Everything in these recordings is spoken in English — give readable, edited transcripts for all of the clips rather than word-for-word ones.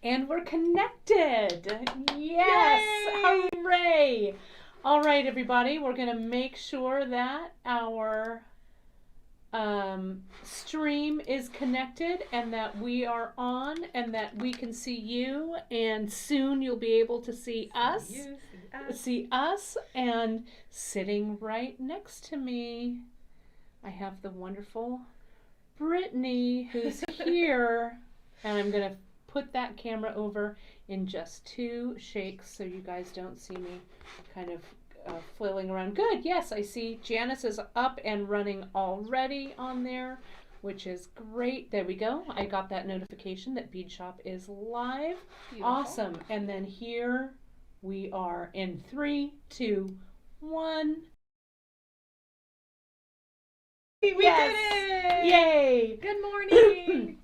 And we're connected. Yes. Yay! Hooray. All right, everybody. We're going to make sure that our stream is connected and that we are on and that we can see you. And soon you'll be able to see us. See us. And sitting right next to me, I have the wonderful Brittany who's here. And I'm going to put that camera over in just 2 shakes so you guys don't see me kind of flailing around. Good, yes, I see Janice is up and running already on there, which is great. There we go. I got that notification that Beadshop is live. Beautiful. Awesome. And then here we are in 3, 2, 1. We did it! Yay! Good morning!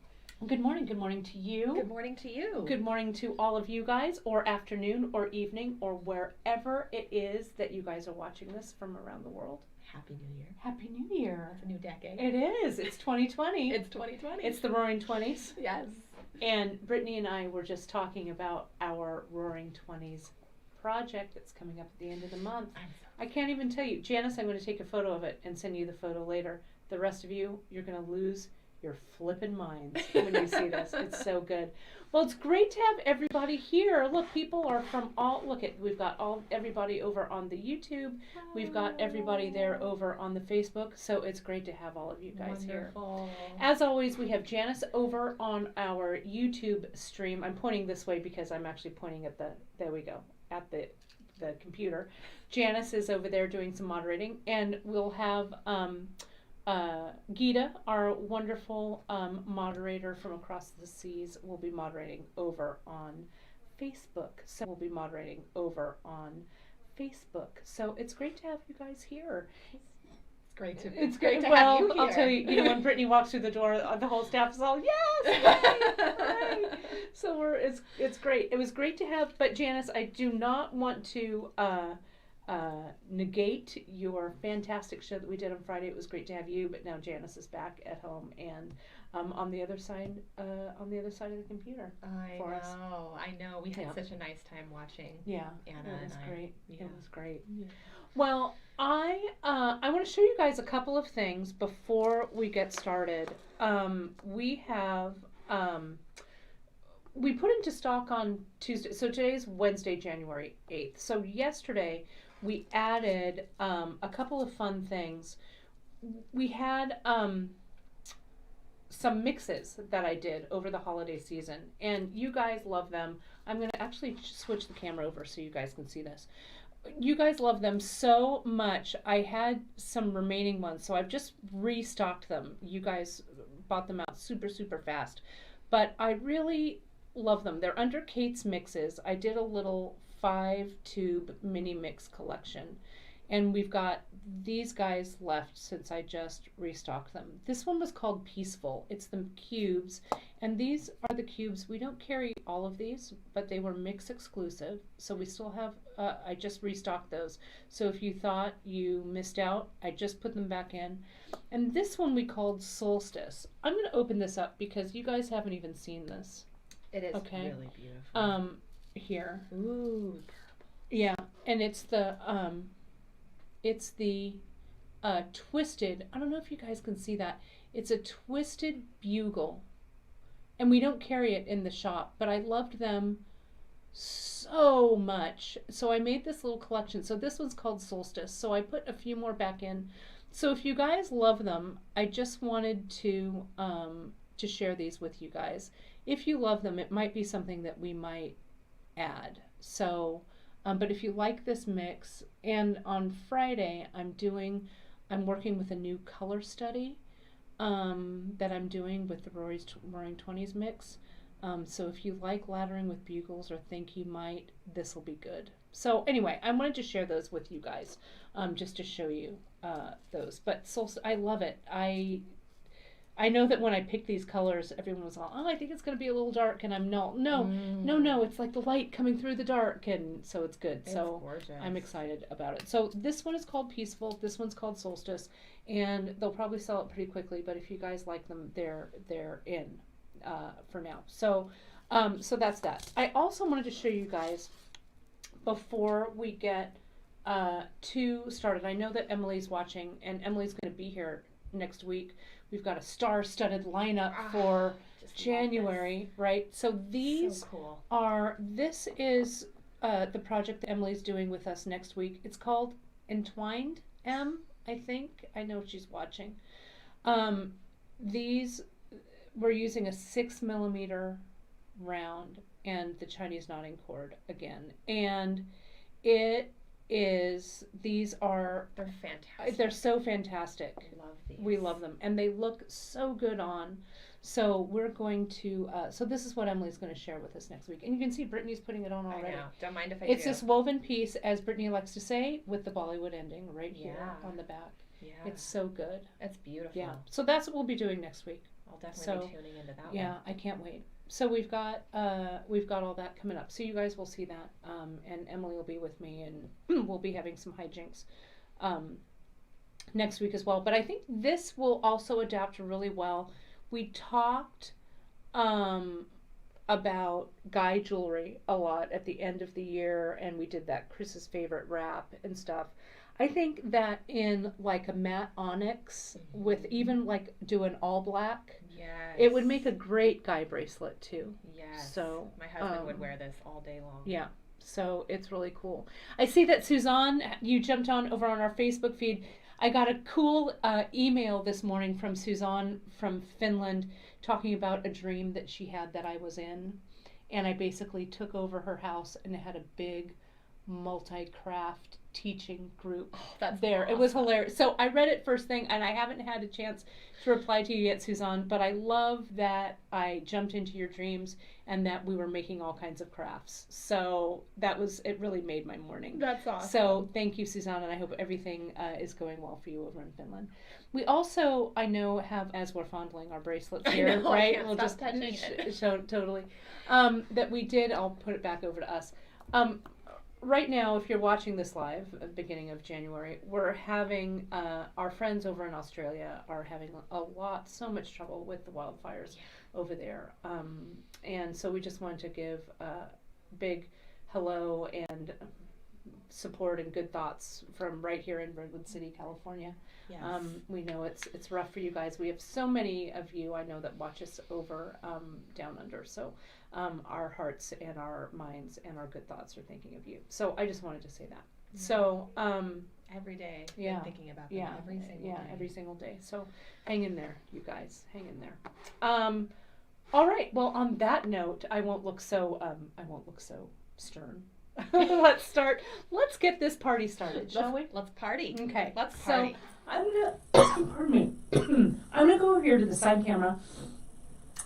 Good morning. Good morning to you. Good morning to you. Good morning to all of you guys, or afternoon, or evening, or wherever it is that you guys are watching this from around the world. Happy New Year. Happy New Year. It's a new decade. It is. It's 2020. It's 2020. It's the Roaring 20s. Yes. And Brittany and I were just talking about our Roaring 20s project that's coming up at the end of the month. I can't even tell you. Janice, I'm going to take a photo of it and send you the photo later. The rest of you, you're going to lose your flippin' minds when you see this. It's so good. Well, it's great to have everybody here. Look, people are from all, we've got everybody over on the YouTube. We've got everybody there over on the Facebook. So it's great to have all of you guys Wonderful. here. As always, we have Janice over on our YouTube stream. I'm pointing this way because I'm actually pointing at there we go, at the computer. Janice is over there doing some moderating, and we'll have Gita, our wonderful moderator from across the seas, will be moderating over on Facebook. So it's great to have you guys here. It's great to have you here. I'll tell you, when Brittany walks through the door, the whole staff is all, yes, right. So it's great. It was great to have, but Janice, I do not want to negate your fantastic show that we did on Friday. It was great to have you, but now Janice is back at home and on the other side of the computer. I know. We had such a nice time watching. Yeah, Anna it was great. Yeah. It was great. Yeah. Well, I want to show you guys a couple of things before we get started. We have we put into stock on Tuesday. So today's Wednesday, January 8th. So yesterday we added a couple of fun things. We had some mixes that I did over the holiday season, and you guys love them. I'm going to actually switch the camera over so you guys can see this. You guys love them so much. I had some remaining ones, so I've just restocked them. You guys bought them out super, super fast, but I really love them. They're under Kate's Mixes. I did a little 5-tube mini mix collection, and we've got these guys left since I just restocked them. This one was called Peaceful. It's the cubes, and these are the cubes. We don't carry all of these, but they were mix exclusive, so we still have I just restocked those. So if you thought you missed out, I just put them back in. And this one we called Solstice. I'm going to open this up because you guys haven't even seen this. It is really beautiful. Here. Ooh, purple. Yeah, and it's the twisted, I don't know if you guys can see that. It's a twisted bugle. And we don't carry it in the shop, but I loved them so much. So I made this little collection. So this one's called Solstice. So I put a few more back in. So if you guys love them, I just wanted to share these with you guys. If you love them, it might be something that we might add. So, but if you like this mix, and on Friday I'm working with a new color study that I'm doing with the Roaring 20s mix. So if you like laddering with bugles or think you might, this will be good. So anyway, I wanted to share those with you guys, just to show you those. But I love it. I know that when I picked these colors, everyone was all, I think it's going to be a little dark, and I'm no, it's like the light coming through the dark, and so it's good. It's so gorgeous. I'm excited about it. So this one is called Peaceful, this one's called Solstice, and they'll probably sell it pretty quickly, but if you guys like them, they're in for now. So So that's that. I also wanted to show you guys before we get started. I know that Emily's watching, and Emily's going to be here next week. We've got a star-studded lineup for January, right? So these this is the project that Emily's doing with us next week. It's called Entwined I think. I know she's watching. These, we're using a 6mm round and the Chinese knotting cord again. And they're fantastic. They're so fantastic. I love these. We love them. And they look so good on. So we're going to, so this is what Emily's going to share with us next week. And you can see Brittany's putting it on already. I know. Don't mind if I It's this woven piece, as Brittany likes to say, with the Bollywood ending right here on the back. Yeah. It's so good. It's beautiful. Yeah. So that's what we'll be doing next week. I'll definitely be tuning into that one. Yeah, I can't wait. So we've got all that coming up. So you guys will see that. And Emily will be with me, and we'll be having some hijinks next week as well. But I think this will also adapt really well. We talked about guy jewelry a lot at the end of the year, and we did that Chris's favorite wrap and stuff. I think that in like a matte onyx with even like doing all black, it would make a great guy bracelet too. Yes. So my husband would wear this all day long. Yeah. So it's really cool. I see that Suzanne, you jumped on over on our Facebook feed. I got a cool email this morning from Suzanne from Finland talking about a dream that she had that I was in. And I basically took over her house and it had a big multi-craft teaching group there. Awesome. It was hilarious. So I read it first thing, and I haven't had a chance to reply to you yet, Suzanne, but I love that I jumped into your dreams and that we were making all kinds of crafts. So it really made my morning. That's awesome. So thank you, Suzanne, and I hope everything is going well for you over in Finland. We also, I know, have, as we're fondling our bracelets here, right? We'll just touching it. Totally. That we did, I'll put it back over to us. Right now, if you're watching this live at the beginning of January, we're having, our friends over in Australia are having so much trouble with the wildfires over there. And so we just wanted to give a big hello and support and good thoughts from right here in Redwood City, California. Yes. We know it's rough for you guys. We have so many of you, I know, that watch us over down under. So our hearts and our minds and our good thoughts are thinking of you. So I just wanted to say that. Yeah. So every day, I'm thinking about them every single day. Every single day. So hang in there, you guys. Hang in there. All right. Well, on that note, I won't look so stern. Let's get this party started, shall we? Let's party. Okay. Let's party. So I'm gonna pardon me. I'm gonna go over here to the side camera.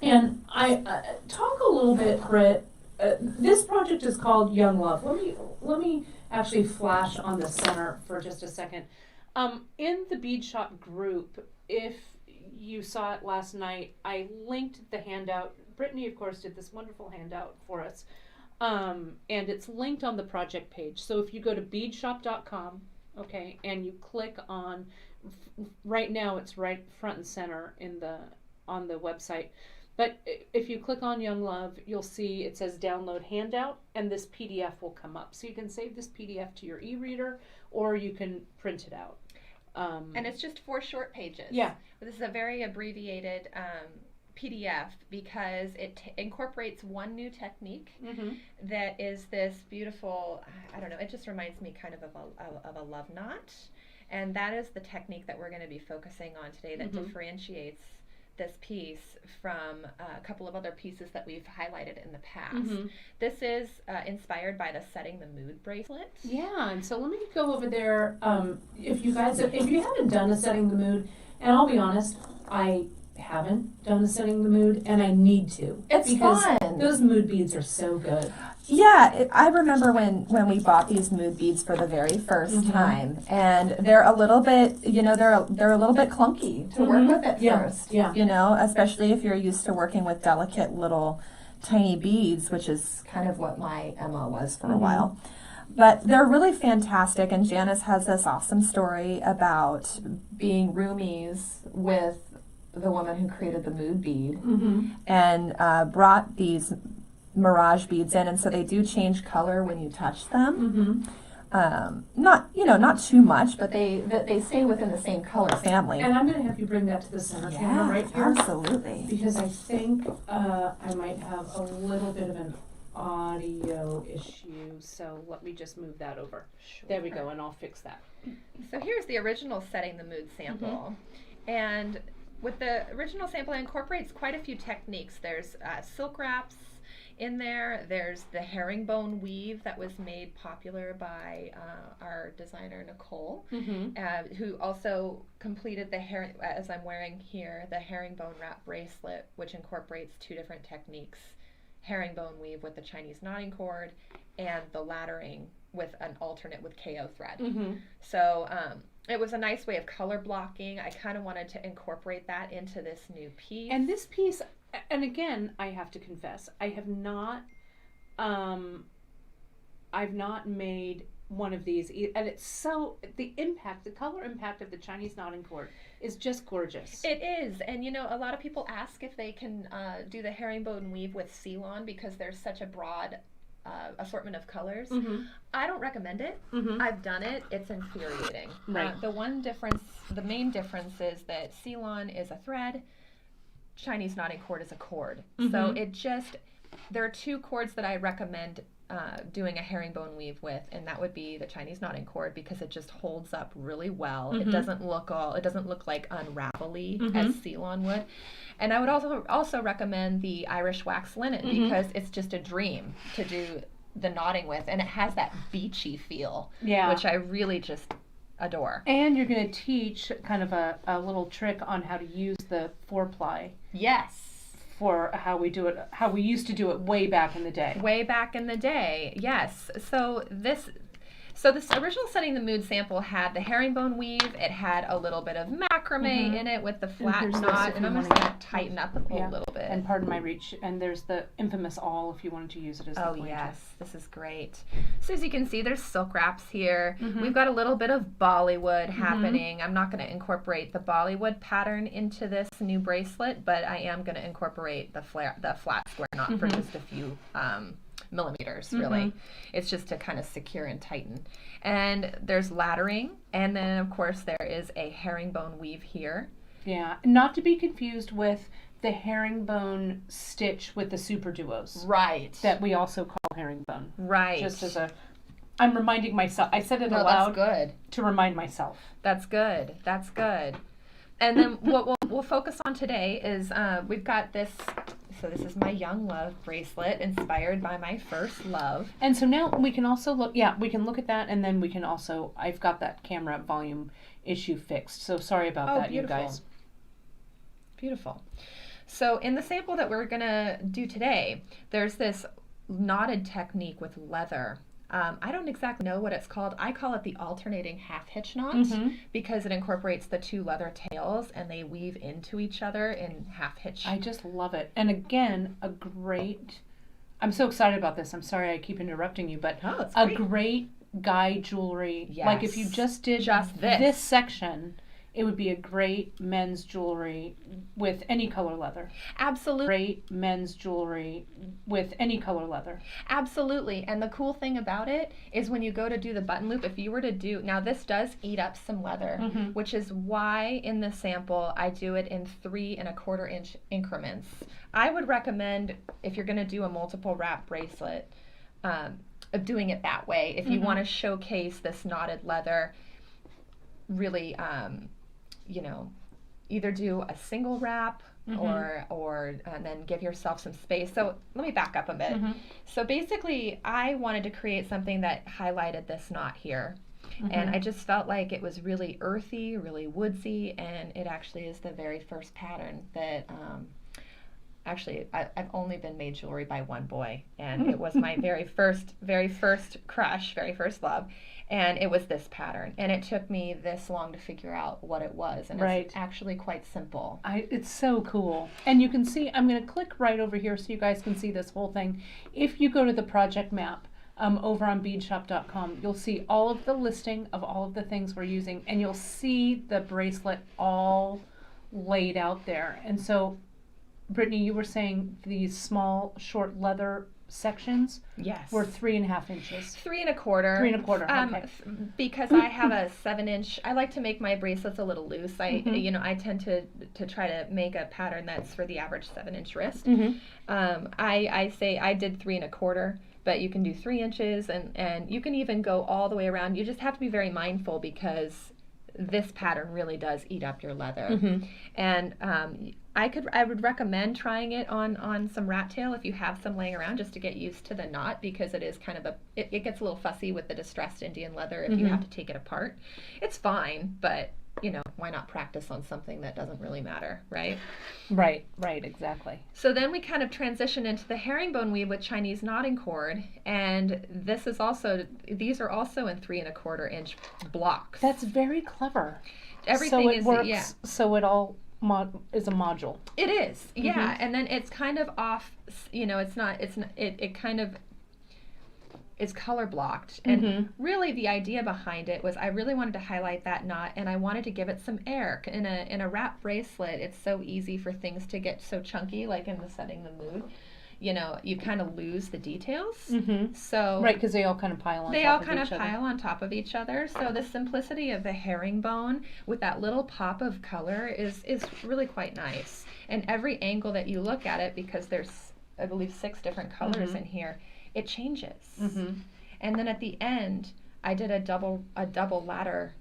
And I talk a little bit, Britt. This project is called Young Love. Let me actually flash on the center for just a second. In the Beadshop group, if you saw it last night, I linked the handout. Brittany, of course, did this wonderful handout for us. And it's linked on the project page. So if you go to beadshop.com, okay, and you click on, right now it's right front and center on the website. But if you click on Young Love, you'll see it says download handout, and this PDF will come up. So you can save this PDF to your e-reader, or you can print it out. And it's just 4 short pages. Yeah. This is a very abbreviated PDF because it incorporates one new technique that is this beautiful, I don't know, it just reminds me kind of a love knot. And that is the technique that we're going to be focusing on today that differentiates this piece from a couple of other pieces that we've highlighted in the past. This is inspired by the Setting the Mood bracelet. Yeah, and so let me go over there. If you haven't done a Setting the Mood, and I'll be honest, I haven't done a Setting the Mood, and I need to. It's fun. Those mood beads are so good. Yeah, I remember when we bought these mood beads for the very first time, and they're a little bit, they're a little bit clunky to work with at first. Yeah. Especially if you're used to working with delicate little tiny beads, which is kind of what my MO was for a while. But they're really fantastic, and Janice has this awesome story about being roomies with the woman who created the mood bead and brought these mirage beads in, and so they do change color when you touch them. Not too much, but they stay within the same color family. And I'm going to have you bring that to the center camera right here. Absolutely. Because I think I might have a little bit of an audio issue, so let me just move that over. Sure. There we go, and I'll fix that. So here's the original Setting the Mood sample. And with the original sample, it incorporates quite a few techniques. There's silk wraps in there. There's the herringbone weave that was made popular by our designer Nicole, who also completed as I'm wearing here, the herringbone wrap bracelet, which incorporates two different techniques: herringbone weave with the Chinese knotting cord, and the laddering with an alternate with KO thread. So it was a nice way of color blocking. I kind of wanted to incorporate that into this new piece. And this piece, and again, I have to confess, I've not made one of these, and it's so, the color impact of the Chinese knotting cord is just gorgeous. It is, and a lot of people ask if they can do the herringbone weave with Ceylon because there's such a broad assortment of colors. I don't recommend it. I've done it. It's infuriating. Right. The main difference is that Ceylon is a thread, Chinese knotting cord is a cord. So there are two cords that I recommend doing a herringbone weave with, and that would be the Chinese knotting cord because it just holds up really well. It doesn't look like unravelly as Ceylon would. And I would also recommend the Irish wax linen because it's just a dream to do the knotting with, and it has that beachy feel, which I really just adore. And you're going to teach kind of a little trick on how to use the 4-ply. Yes. For how we used to do it way back in the day. Way back in the day, yes. So this original Setting the Mood sample had the herringbone weave. It had a little bit of macrame in it with the flat knot, and I'm just going to tighten up a little bit. And pardon my reach. And there's the infamous awl if you wanted to use it as the pointer. Oh yes, this is great. So as you can see, there's silk wraps here. We've got a little bit of Bollywood happening. I'm not going to incorporate the Bollywood pattern into this new bracelet, but I am going to incorporate the flat square knot for just a few millimeters, really. It's just to kind of secure and tighten. And there's laddering, and then of course there is a herringbone weave here. Yeah, not to be confused with the herringbone stitch with the super duos. Right. That we also call herringbone. Right. Just I'm reminding myself. I said it aloud. That's good. To remind myself. That's good. That's good. And then what we'll focus on today is we've got this. So this is my Young Love bracelet, inspired by my first love. And so now we can also look, we can look at that, and then we can also, I've got that camera volume issue fixed. So sorry about that, beautiful. You guys. Beautiful. So in the sample that we're going to do today, there's this knotted technique with leather. I don't exactly know what it's called. I call it the alternating half hitch knot because it incorporates the two leather tails and they weave into each other in half hitch. I just love it. And again, I'm so excited about this. I'm sorry I keep interrupting you, but a great guy jewelry. Yes. Like if you just did this section, it would be a great men's jewelry with any color leather. Absolutely. Great men's jewelry with any color leather. Absolutely. And the cool thing about it is when you go to do the button loop, if you were to do, now this does eat up some leather, which is why in the sample I do it in 3 1/4 inch increments. I would recommend, if you're going to do a multiple wrap bracelet, of doing it that way. If you want to showcase this knotted leather, really, either do a single wrap or and then give yourself some space. So let me back up a bit. So basically, I wanted to create something that highlighted this knot here. And I just felt like it was really earthy, really woodsy, and it actually is the very first pattern that actually I've only been made jewelry by one boy, and it was my very first crush, very first love. And it was this pattern, and it took me this long to figure out what it was, and it's actually quite simple. It's so cool. And you can see, I'm going to click right over here so you guys can see this whole thing. If you go to the project map over on beadshop.com, you'll see all of the listing of all of the things we're using, and you'll see the bracelet all laid out there. And so, Brittany, you were saying these small, short leather sections Yes. were 3.5 inches. 3 1/4. 3 1/4. Okay. Because I have a 7-inch. I like to make my bracelets a little loose. I tend to try to make a pattern that's for the average 7-inch wrist. I say I did 3 1/4, but you can do 3 inches, and you can even go all the way around. You just have to be very mindful because this pattern really does eat up your leather. And I would recommend trying it on some rat tail if you have some laying around, just to get used to the knot, because it is kind of it gets a little fussy with the distressed Indian leather if you have to take it apart. It's fine, but why not practice on something that doesn't really matter, right? Right, exactly. So then we kind of transition into the herringbone weave with Chinese knotting cord, and these are also in 3 1/4 inch blocks. That's very clever. Everything so it works. So it all is a module. It is, yeah. And then it's kind of off. It's color blocked, and really the idea behind it was I really wanted to highlight that knot, and I wanted to give it some air. In a wrap bracelet, it's so easy for things to get so chunky, like in the setting the mood. You kind of lose the details. So right, because they all kind of pile on top of each other. So the simplicity of the herringbone with that little pop of color is really quite nice. And every angle that you look at it, because there's I believe 6 different colors in here, it changes. And then at the end, I did a double ladder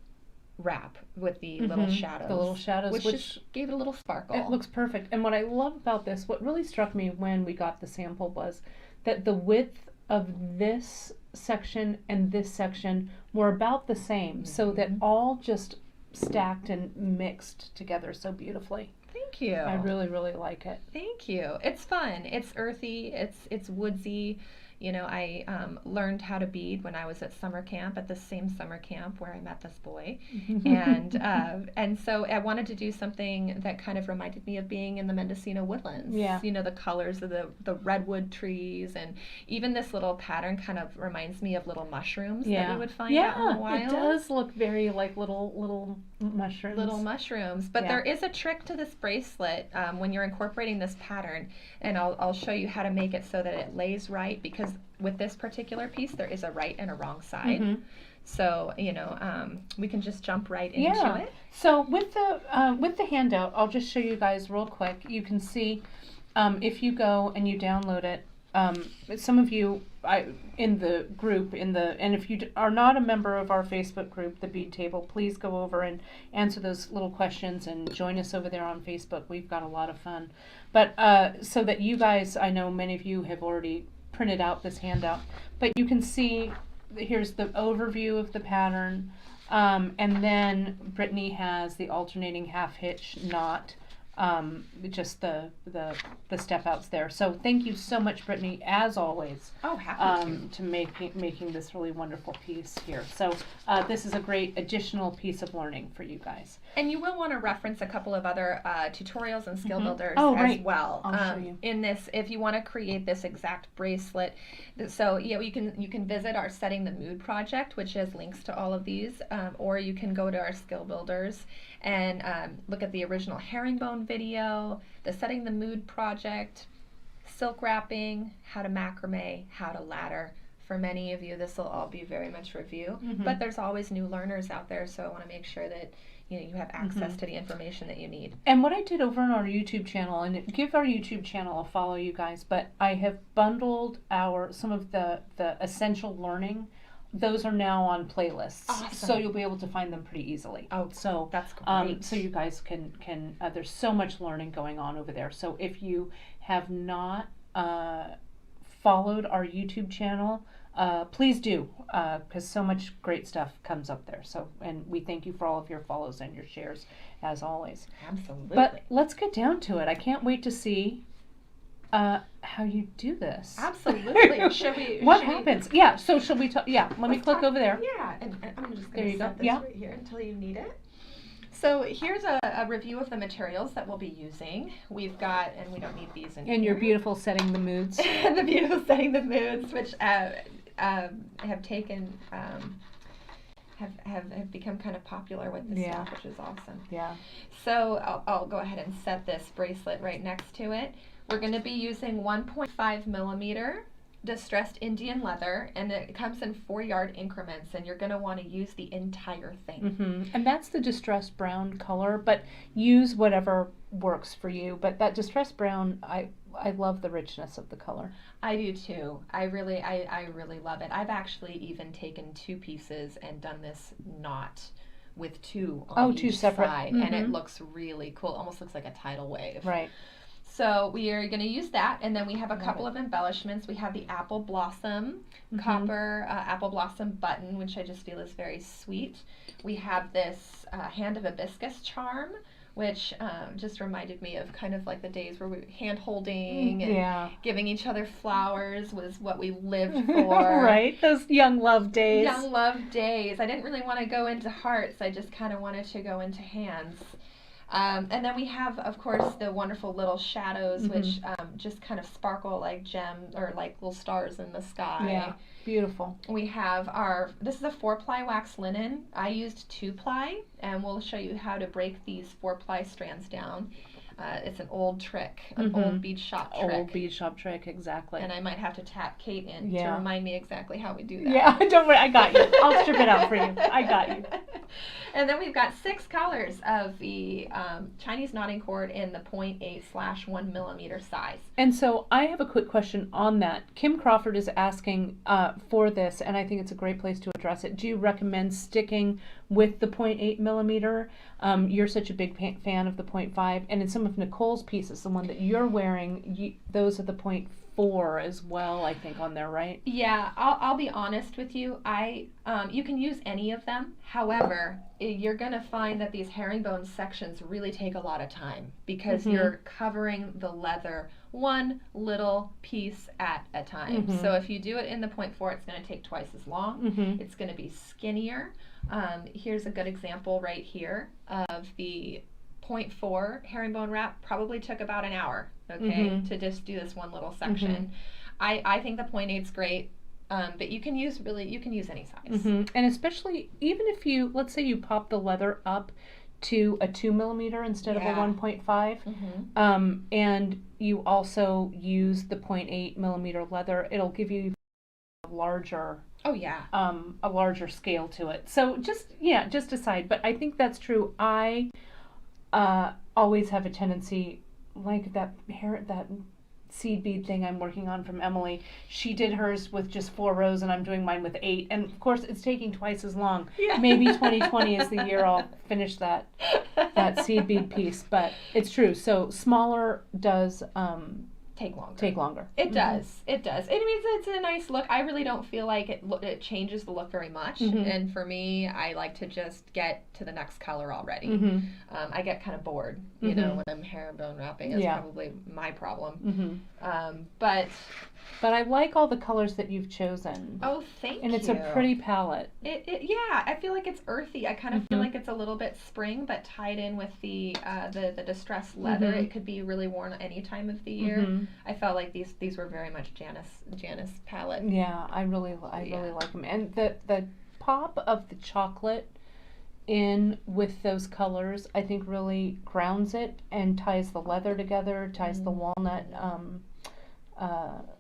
wrap with the little shadows. The little shadows, which just gave it a little sparkle. It looks perfect. And what I love about this, what really struck me when we got the sample, was that the width of this section and this section were about the same, so that all just stacked and mixed together so beautifully. Thank you. I really, really like it. Thank you. It's fun. It's earthy. It's woodsy. I learned how to bead when I was at summer camp, at the same summer camp where I met this boy. And so I wanted to do something that kind of reminded me of being in the Mendocino woodlands. Yeah. The colors of the redwood trees, and even this little pattern kind of reminds me of little mushrooms that we would find out in the wild. Yeah, it does look very like little mushrooms. Little mushrooms. But there is a trick to this bracelet when you're incorporating this pattern, and I'll show you how to make it so that it lays right, because with this particular piece there is a right and a wrong side. So we can just jump right into it. So with the handout, I'll just show you guys real quick. You can see if you go and you download it, some of you in the group, and if you are not a member of our Facebook group, the Bead Table, please go over and answer those little questions and join us over there on Facebook. We've got a lot of fun. But so that you guys, I know many of you have already printed out this handout, but you can see here's the overview of the pattern, and then Brittany has the alternating half hitch knot, just the step outs there. So thank you so much, Brittany, as always. Oh, happy to making this really wonderful piece here. So this is a great additional piece of learning for you guys. And you will want to reference a couple of other tutorials and skill builders as well. I'll show you. In this, if you want to create this exact bracelet. So you can visit our Setting the Mood project, which has links to all of these, or you can go to our skill builders and look at the original herringbone video, the Setting the Mood project, silk wrapping, how to macrame, how to ladder. For many of you, this will all be very much review, but there's always new learners out there, so I want to make sure that you have access to the information that you need. And what I did over on our YouTube channel, and give our YouTube channel a follow, you guys, but I have bundled some of the essential learning. Those are now on playlists, so you'll be able to find them pretty easily. Oh, so that's great. So you guys can there's so much learning going on over there. So if you have not followed our YouTube channel, please do, because so much great stuff comes up there. So, and we thank you for all of your follows and your shares, as always. Absolutely. But let's get down to it. I can't wait to see how you do this. Absolutely. Should we? What happens? Yeah. So should we talk? Yeah. Let me click over there. Yeah, and I'm just there. Going You to go. set this Yeah. right here until you need it. So here's a review of the materials that we'll be using. We've got, and we don't need these in here. And your beautiful Setting the Moods. The beautiful Setting the Moods, which have taken have become kind of popular with this stuff, which is awesome. Yeah. So I'll go ahead and set this bracelet right next to it. We're going to be using 1.5 millimeter distressed Indian leather, and it comes in 4-yard increments, and you're going to want to use the entire thing. And that's the distressed brown color, but use whatever works for you. But that distressed brown, I love the richness of the color. I do too. I really love it. I've actually even taken 2 pieces and done this knot with 2 on two each separate side, and it looks really cool. Almost looks like a tidal wave. Right. So we are going to use that, and then we have a couple of embellishments. We have the apple blossom, copper apple blossom button, which I just feel is very sweet. We have this hand of hibiscus charm, which just reminded me of kind of like the days where we were hand holding and giving each other flowers was what we lived for. Right, those young love days. Young love days. I didn't really want to go into hearts. I just kind of wanted to go into hands. And then we have, of course, the wonderful little shadows, which just kind of sparkle like gems or like little stars in the sky. Yeah, beautiful. We have this is a 4-ply wax linen. I used 2-ply, and we'll show you how to break these 4-ply strands down. It's an old trick, an old beadshop trick. Old beadshop trick, exactly. And I might have to tap Kate in to remind me exactly how we do that. Yeah, don't worry, I got you. I'll strip it out for you. I got you. And then we've got 6 colors of the Chinese knotting cord in the 0.8/1 millimeter size. And so I have a quick question on that. Kim Crawford is asking for this, and I think it's a great place to address it. Do you recommend sticking with the 0.8 millimeter? You're such a big fan of the 0.5, and in some of Nicole's pieces, the one that you're wearing, those are the 0.4 as well, I think, on there, right? Yeah, I'll be honest with you. You can use any of them. However, you're going to find that these herringbone sections really take a lot of time because you're covering the leather one little piece at a time. So if you do it in the 0.4, it's going to take twice as long. It's going to be skinnier. Here's a good example right here of the 0.4 herringbone wrap. Probably took about an hour, to just do this one little section. I think the 0.8 is great, but you can use any size. And especially even if you, let's say you pop the leather up to a 2 millimeter instead of a 1.5, and you also use the 0.8 millimeter leather, it'll give you a larger a larger scale to it. So just decide. But I think that's true. I always have a tendency, like that seed bead thing I'm working on from Emily. She did hers with just 4 rows, and I'm doing mine with 8. And of course, it's taking twice as long. Yeah. Maybe 2020 is the year I'll finish that seed bead piece. But it's true. So smaller does take longer. It does. It does. It means it's a nice look. I really don't feel like it changes the look very much. And for me, I like to just get to the next color already. I get kind of bored, you know, when I'm herringbone wrapping. Is probably my problem. But I like all the colors that you've chosen. Oh, thank you. And it's a pretty palette. Yeah, I feel like it's earthy. I kind of feel like it's a little bit spring, but tied in with the distressed leather. It could be really worn any time of the year. I felt like these were very much Janice palette. Yeah, I really like them. And the pop of the chocolate in with those colors, I think, really grounds it and ties the leather together, ties the walnut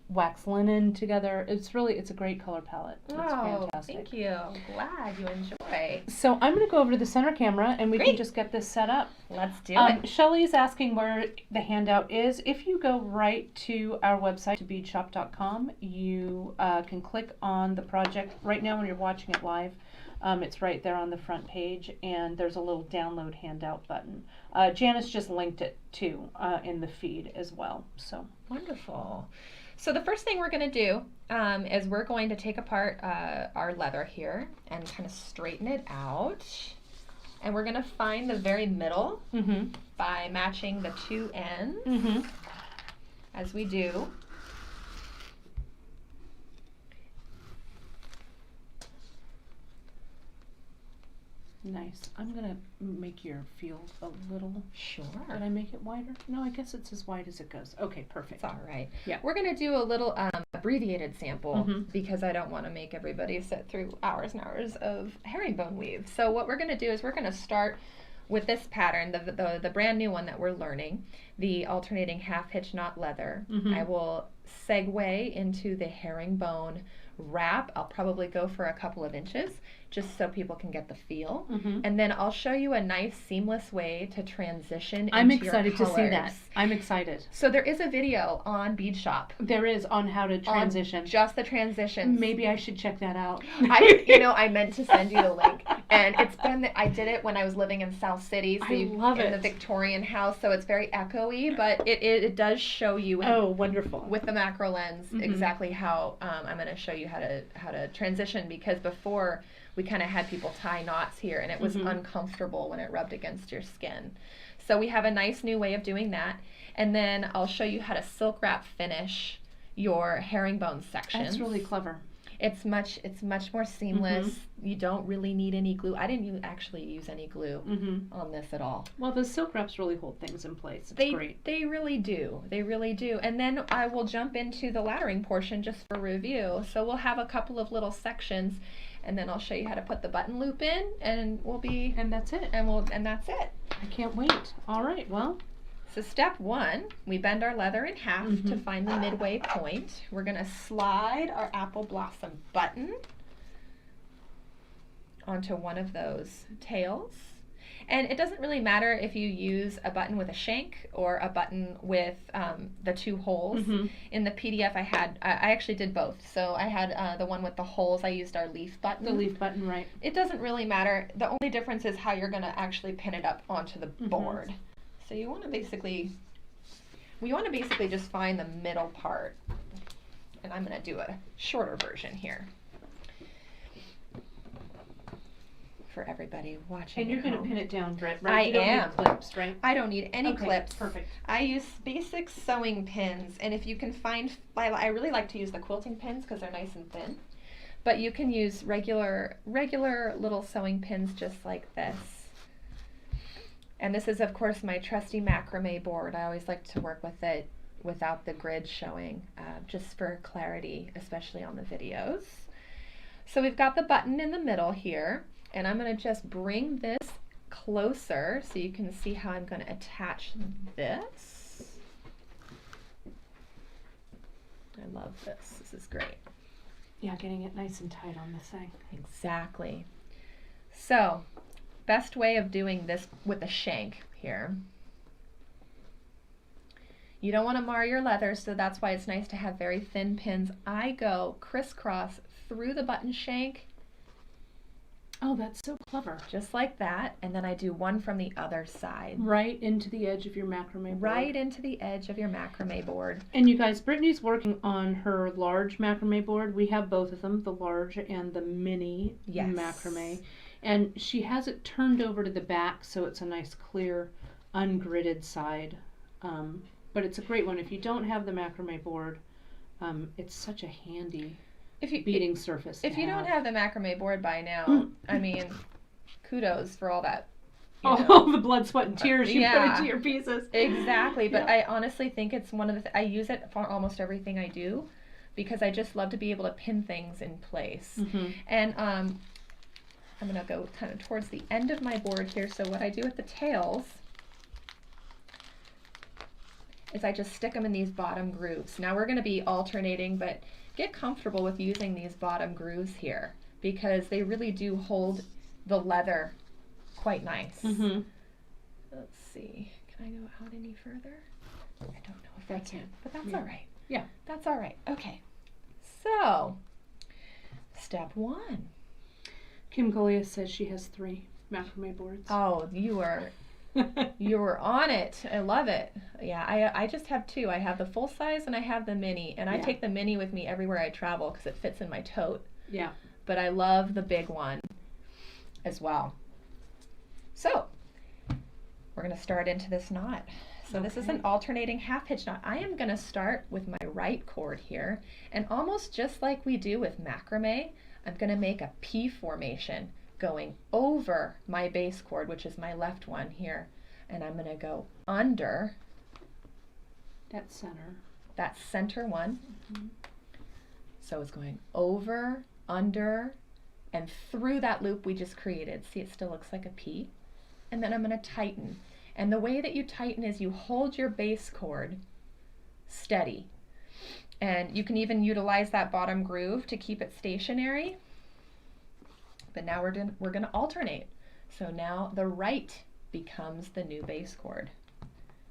wax linen together. It's a great color palette. It's fantastic. Thank you. Glad you enjoy. So I'm going to go over to the center camera and we can just get this set up. Let's do it. Shelly's asking where the handout is. If you go right to our website, to beadshop.com, you can click on the project. Right now when you're watching it live, it's right there on the front page, and there's a little download handout button. Janice just linked it too in the feed as well. So wonderful. So the first thing we're going to do is we're going to take apart our leather here and kind of straighten it out. And we're going to find the very middle by matching the 2 ends as we do. Nice. I'm going to make your field a little... Sure. Did I make it wider? No, I guess it's as wide as it goes. Okay, perfect. It's all right. Yeah. We're going to do a little abbreviated sample because I don't want to make everybody sit through hours and hours of herringbone weave. So what we're going to do is we're going to start with this pattern, the brand new one that we're learning, the alternating half hitch knot leather, I will segue into the herringbone wrap. I'll probably go for a couple of inches just so people can get the feel. And then I'll show you a nice seamless way to transition I'm into excited your to see that. colors. I'm excited. So there is a video on Beadshop. There is on how to transition. On just the transitions. Maybe I should check that out. I meant to send you the link. And it's been, I did it when I was living in South City. So I love it. In the Victorian house, so it's very echoey, but it does show you. Oh, wonderful. With the macro lens, exactly how I'm going to show you how to transition, because before we kind of had people tie knots here and it was uncomfortable when it rubbed against your skin. So we have a nice new way of doing that. And then I'll show you how to silk wrap finish your herringbone section. That's really clever. It's much more seamless. You don't really need any glue. I didn't actually use any glue on this at all. Well, the silk wraps really hold things in place. It's great. They really do. They really do. And then I will jump into the laddering portion just for review. So we'll have a couple of little sections, and then I'll show you how to put the button loop in, and And that's it. And that's it. I can't wait. All right. Well. So step one, we bend our leather in half to find the midway point. We're going to slide our apple blossom button onto one of those tails. And it doesn't really matter if you use a button with a shank or a button with the two holes. In the PDF I actually did both. So I had the one with the holes. I used our leaf button. The leaf button, right. It doesn't really matter. The only difference is how you're going to actually pin it up onto the board. So we want to basically just find the middle part. And I'm going to do a shorter version here for everybody watching. And you're going to pin it down, Britt, right? I you don't am. Need clips, right? I don't need any clips. Perfect. I use basic sewing pins, and if you can find, I really like to use the quilting pins because they're nice and thin. But you can use regular little sewing pins just like this. And this is, of course, my trusty macrame board. I always like to work with it without the grid showing, just for clarity, especially on the videos. So we've got the button in the middle here, and I'm going to just bring this closer so you can see how I'm going to attach this. I love this. This is great. Yeah, getting it nice and tight on this thing. Exactly. So, best way of doing this with a shank here. You don't want to mar your leather, so that's why it's nice to have very thin pins. I go crisscross through the button shank. Oh, that's so clever. Just like that, and then I do one from the other side. Right into the edge of your macrame board. Right into the edge of your macrame board. And you guys, Brittany's working on her large macrame board. We have both of them, the large and the mini macrame. And she has it turned over to the back, so it's a nice, clear, ungridded side. But it's a great one. If you don't have the macrame board, it's such a handy beading surface. If you don't have the macrame board by now, I mean, kudos for all that. All the blood, sweat, and tears you put into your pieces. Exactly. But I honestly think it's one of the, I use it for almost everything I do, because I just love to be able to pin things in place. And I'm going to go kind of towards the end of my board here. So what I do with the tails is I just stick them in these bottom grooves. Now we're going to be alternating, but get comfortable with using these bottom grooves here, because they really do hold the leather quite nice. Let's see. Can I go out any further? I don't know if I can, but that's all right. Yeah. That's all right. Okay. So, step one. Kim Golia says she has 3 macrame boards. Oh, you were on it. I love it. Yeah, I just have 2. I have the full size and I have the mini, and I take the mini with me everywhere I travel because it fits in my tote. Yeah. But I love the big one as well. So, we're going to start into this knot. So this is an alternating half hitch knot. I am going to start with my right cord here, and almost just like we do with macrame, I'm going to make a P formation going over my base cord, which is my left one here, and I'm going to go under that center one. So it's going over, under, and through that loop we just created. See, it still looks like a P. and then I'm going to tighten. And the way that you tighten is you hold your base cord steady. And you can even utilize that bottom groove to keep it stationary. But now we're going to alternate. So now the right becomes the new base cord.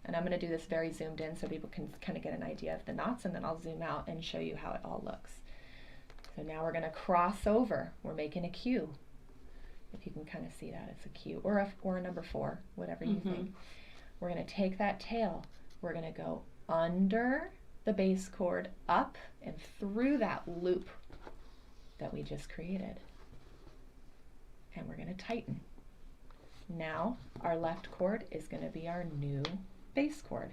And I'm going to do this very zoomed in so people can kind of get an idea of the knots, and then I'll zoom out and show you how it all looks. So now we're going to cross over. We're making a Q. If you can kind of see that, it's a Q, or a number 4, whatever you think. We're going to take that tail. We're going to go under the base cord, up and through that loop that we just created. And we're going to tighten. Now our left cord is going to be our new base cord.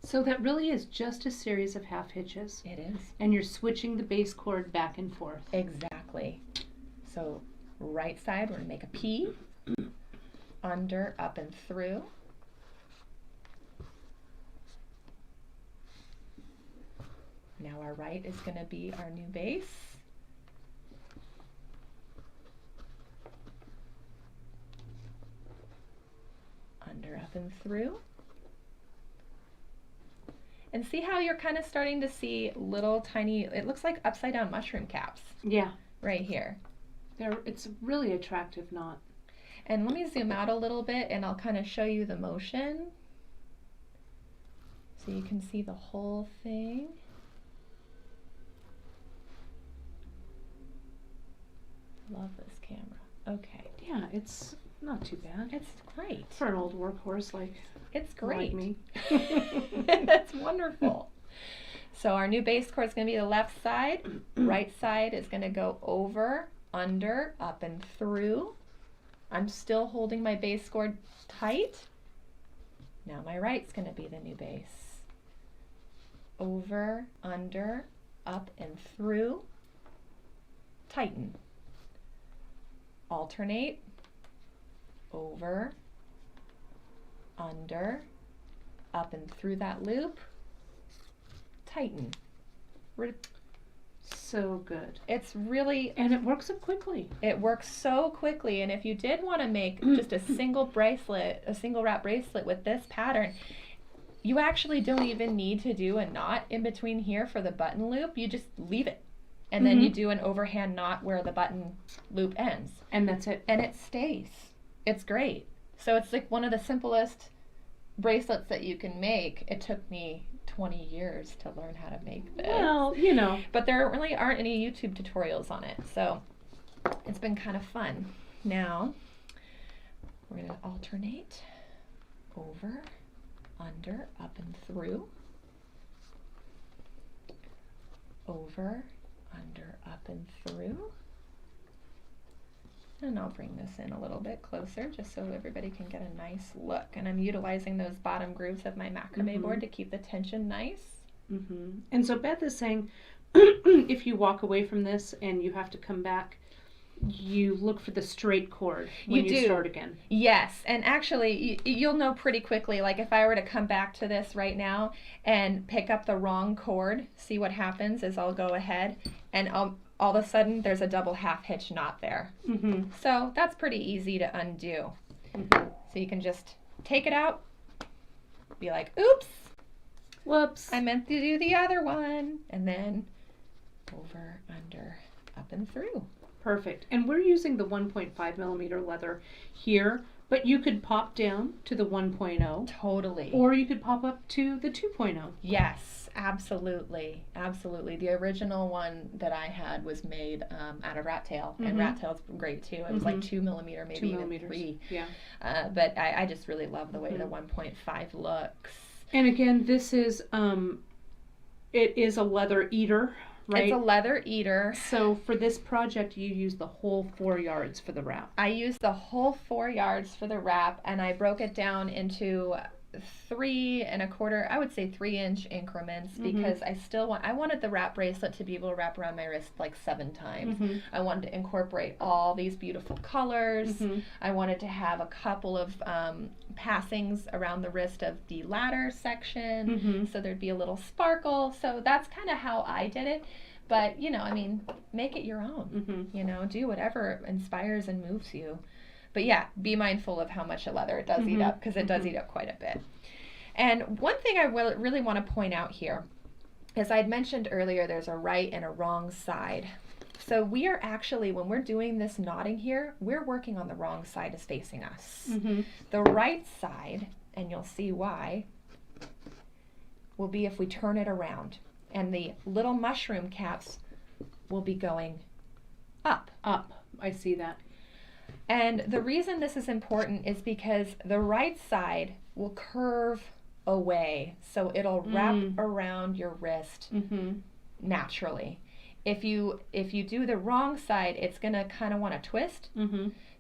So that really is just a series of half hitches. It is. And you're switching the base cord back and forth. Exactly. So right side, we're going to make a P, under, up, and through. Now our right is going to be our new base. Under, up, and through. And see how you're kind of starting to see little tiny, it looks like upside down mushroom caps. Yeah. Right here. It's a really attractive knot. And let me zoom out a little bit and I'll kind of show you the motion. So you can see the whole thing. Love this camera. Okay. Yeah, it's not too bad. It's great. For an old workhorse like It's great. like me. That's wonderful. So our new base cord is going to be the left side. Right side is going to go over, under, up, and through. I'm still holding my base cord tight. Now my right's going to be the new base. Over, under, up, and through. Tighten. Alternate. Over, under, up and through that loop, tighten. So good. It's really, And it works up quickly. it works so quickly. And if you did want to make just a single bracelet, a single wrap bracelet with this pattern, you actually don't even need to do a knot in between here for the button loop. You just leave it. And then you do an overhand knot where the button loop ends. And that's it. And it stays. It's great. So it's like one of the simplest bracelets that you can make. It took me 20 years to learn how to make this. Well, you know. But there really aren't any YouTube tutorials on it. So it's been kind of fun. Now we're going to alternate over, under, up, and through. Over, under, up, and through. And I'll bring this in a little bit closer just so everybody can get a nice look. And I'm utilizing those bottom grooves of my macrame board to keep the tension nice. And so Beth is saying, if you walk away from this and you have to come back, you look for the straight cord when you start again. Yes, and actually you'll know pretty quickly, like if I were to come back to this right now and pick up the wrong cord, see what happens is I'll go ahead and all of a sudden there's a double half hitch knot there. So that's pretty easy to undo. So you can just take it out, be like, oops, Whoops. I meant to do the other one, and then over, under, up, and through. Perfect. And we're using the 1.5 millimeter leather here, but you could pop down to the 1.0. Totally. Or you could pop up to the 2.0. Yes, absolutely. Absolutely. The original one that I had was made out of rat tail, and rat tail's great too. It was like 2 millimeter, maybe 2 even millimeters. 3. Yeah. But I just really love the way the 1.5 looks. And again, this is, it is a leather eater, right? It's a leather eater. So for this project, you use the whole 4 yards for the wrap. I used the whole 4 yards for the wrap, and I broke it down into 3 1/4, I would say 3-inch increments, because I wanted the wrap bracelet to be able to wrap around my wrist like 7 times. I wanted to incorporate all these beautiful colors. I wanted to have a couple of passings around the wrist of the ladder section, so there'd be a little sparkle. So that's kind of how I did it. But, you know, I mean, make it your own. You know, do whatever inspires and moves you. But yeah, be mindful of how much leather it does eat up, because it does eat up quite a bit. And one thing I really want to point out here is I'd mentioned earlier there's a right and a wrong side. So we are actually, when we're doing this knotting here, we're working on the wrong side is facing us. The right side, and you'll see why, will be if we turn it around. And the little mushroom caps will be going up. Up. I see that. And the reason this is important is because the right side will curve away. So it'll wrap around your wrist naturally. If you do the wrong side, it's going to kind of want to twist.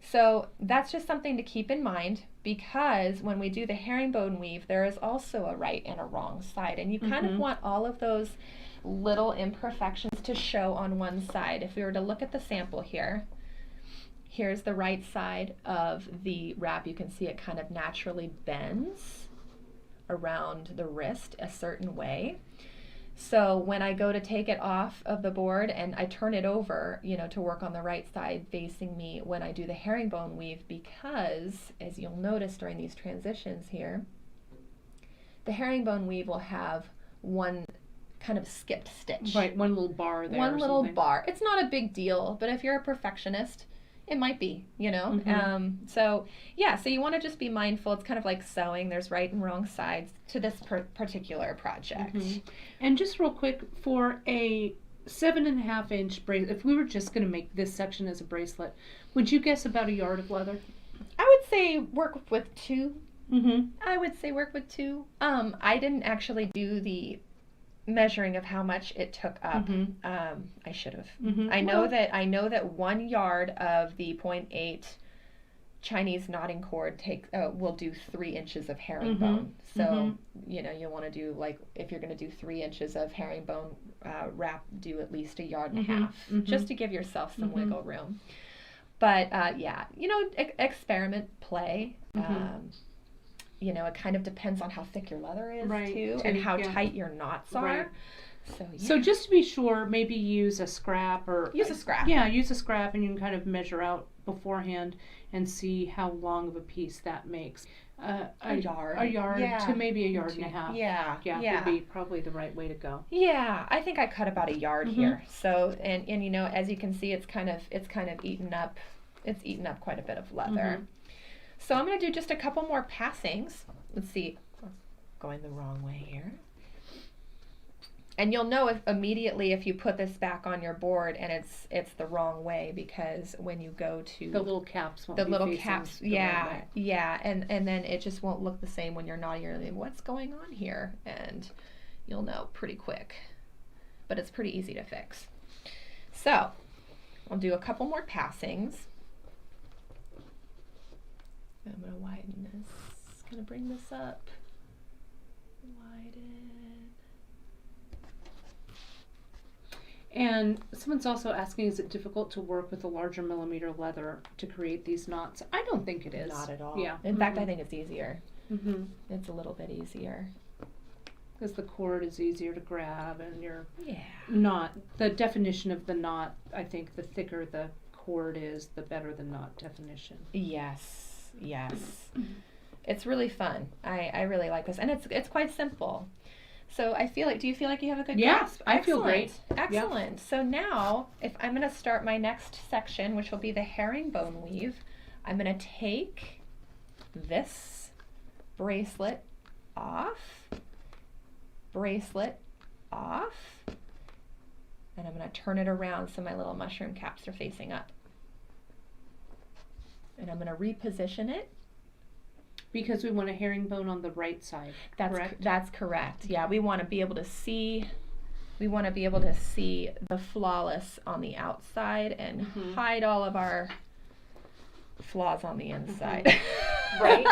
So that's just something to keep in mind, because when we do the herringbone weave, there is also a right and a wrong side. And you kind of want all of those little imperfections to show on one side. If we were to look at the sample here, here's the right side of the wrap. You can see it kind of naturally bends around the wrist a certain way. So when I go to take it off of the board and I turn it over, you know, to work on the right side facing me when I do the herringbone weave, because as you'll notice during these transitions here, the herringbone weave will have one kind of skipped stitch. Right, one little bar there. One little bar. It's not a big deal, but if you're a perfectionist, it might be, you know. So yeah, so you want to just be mindful. It's kind of like sewing. There's right and wrong sides to this particular project. And just real quick, for a 7.5 inch bracelet, if we were just going to make this section as a bracelet, would you guess about a yard of leather? I would say work with 2. I would say work with 2. I didn't actually do the measuring of how much it took up. I should have. I know that 1 yard of the 0.8 Chinese knotting cord will do 3 inches of herringbone. So you know, you want to do, like, if you're going to do 3 inches of herringbone wrap, do at least 1.5 yards, just to give yourself some wiggle room. But yeah, you know, experiment, play. You know, it kind of depends on how thick your leather is too, and how tight your knots are. So, yeah. So just to be sure, maybe use a scrap or use a scrap. Yeah, use a scrap, and you can kind of measure out beforehand and see how long of a piece that makes. A yard to maybe 1.5 yards. Yeah, would be probably the right way to go. Yeah, I think I cut about 1 yard here. So and you know, as you can see, it's kind of eaten up. It's eaten up quite a bit of leather. So I'm going to do just a couple more passings. Let's see, going the wrong way here. And you'll know immediately if you put this back on your board and it's the wrong way, because when you go to the little caps won't the be little facing caps, the right way. and then it just won't look the same when you're not. You're like, what's going on here? And you'll know pretty quick. But it's pretty easy to fix. So I'll do a couple more passings. I'm going to widen this. Going to bring this up. Widen. And someone's also asking, is it difficult to work with a larger millimeter leather to create these knots? I don't think it is. Not at all. Yeah. In fact, I think it's easier. It's a little bit easier. Because the cord is easier to grab, and you're not. The definition of the knot, I think the thicker the cord is, the better the knot definition. Yes. It's really fun. I really like this, and it's quite simple. So do you feel like you have a good grasp? I feel great. Excellent. Yep. So now, if I'm going to start my next section, which will be the herringbone weave, I'm going to take this bracelet off, and I'm going to turn it around so my little mushroom caps are facing up. And I'm going to reposition it. Because we want a herringbone on the right side. That's correct. Yeah, we want to be able to see. We want to be able to see the flawless on the outside and hide all of our flaws on the inside. Right.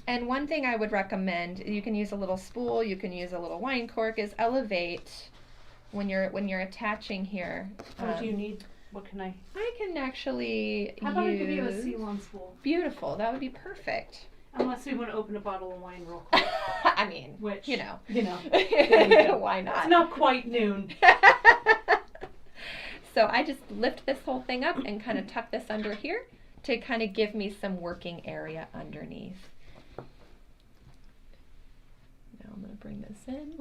And one thing I would recommend, you can use a little spool, you can use a little wine cork, is elevate when you're attaching here. What do you need? What can I? I can actually How about I give you a Ceylon spool? Beautiful. That would be perfect. Unless we want to open a bottle of wine real quick. I mean, which, you know. Why not? It's not quite noon. So I just lift this whole thing up and kind of tuck this under here to kind of give me some working area underneath. Now I'm going to bring this in.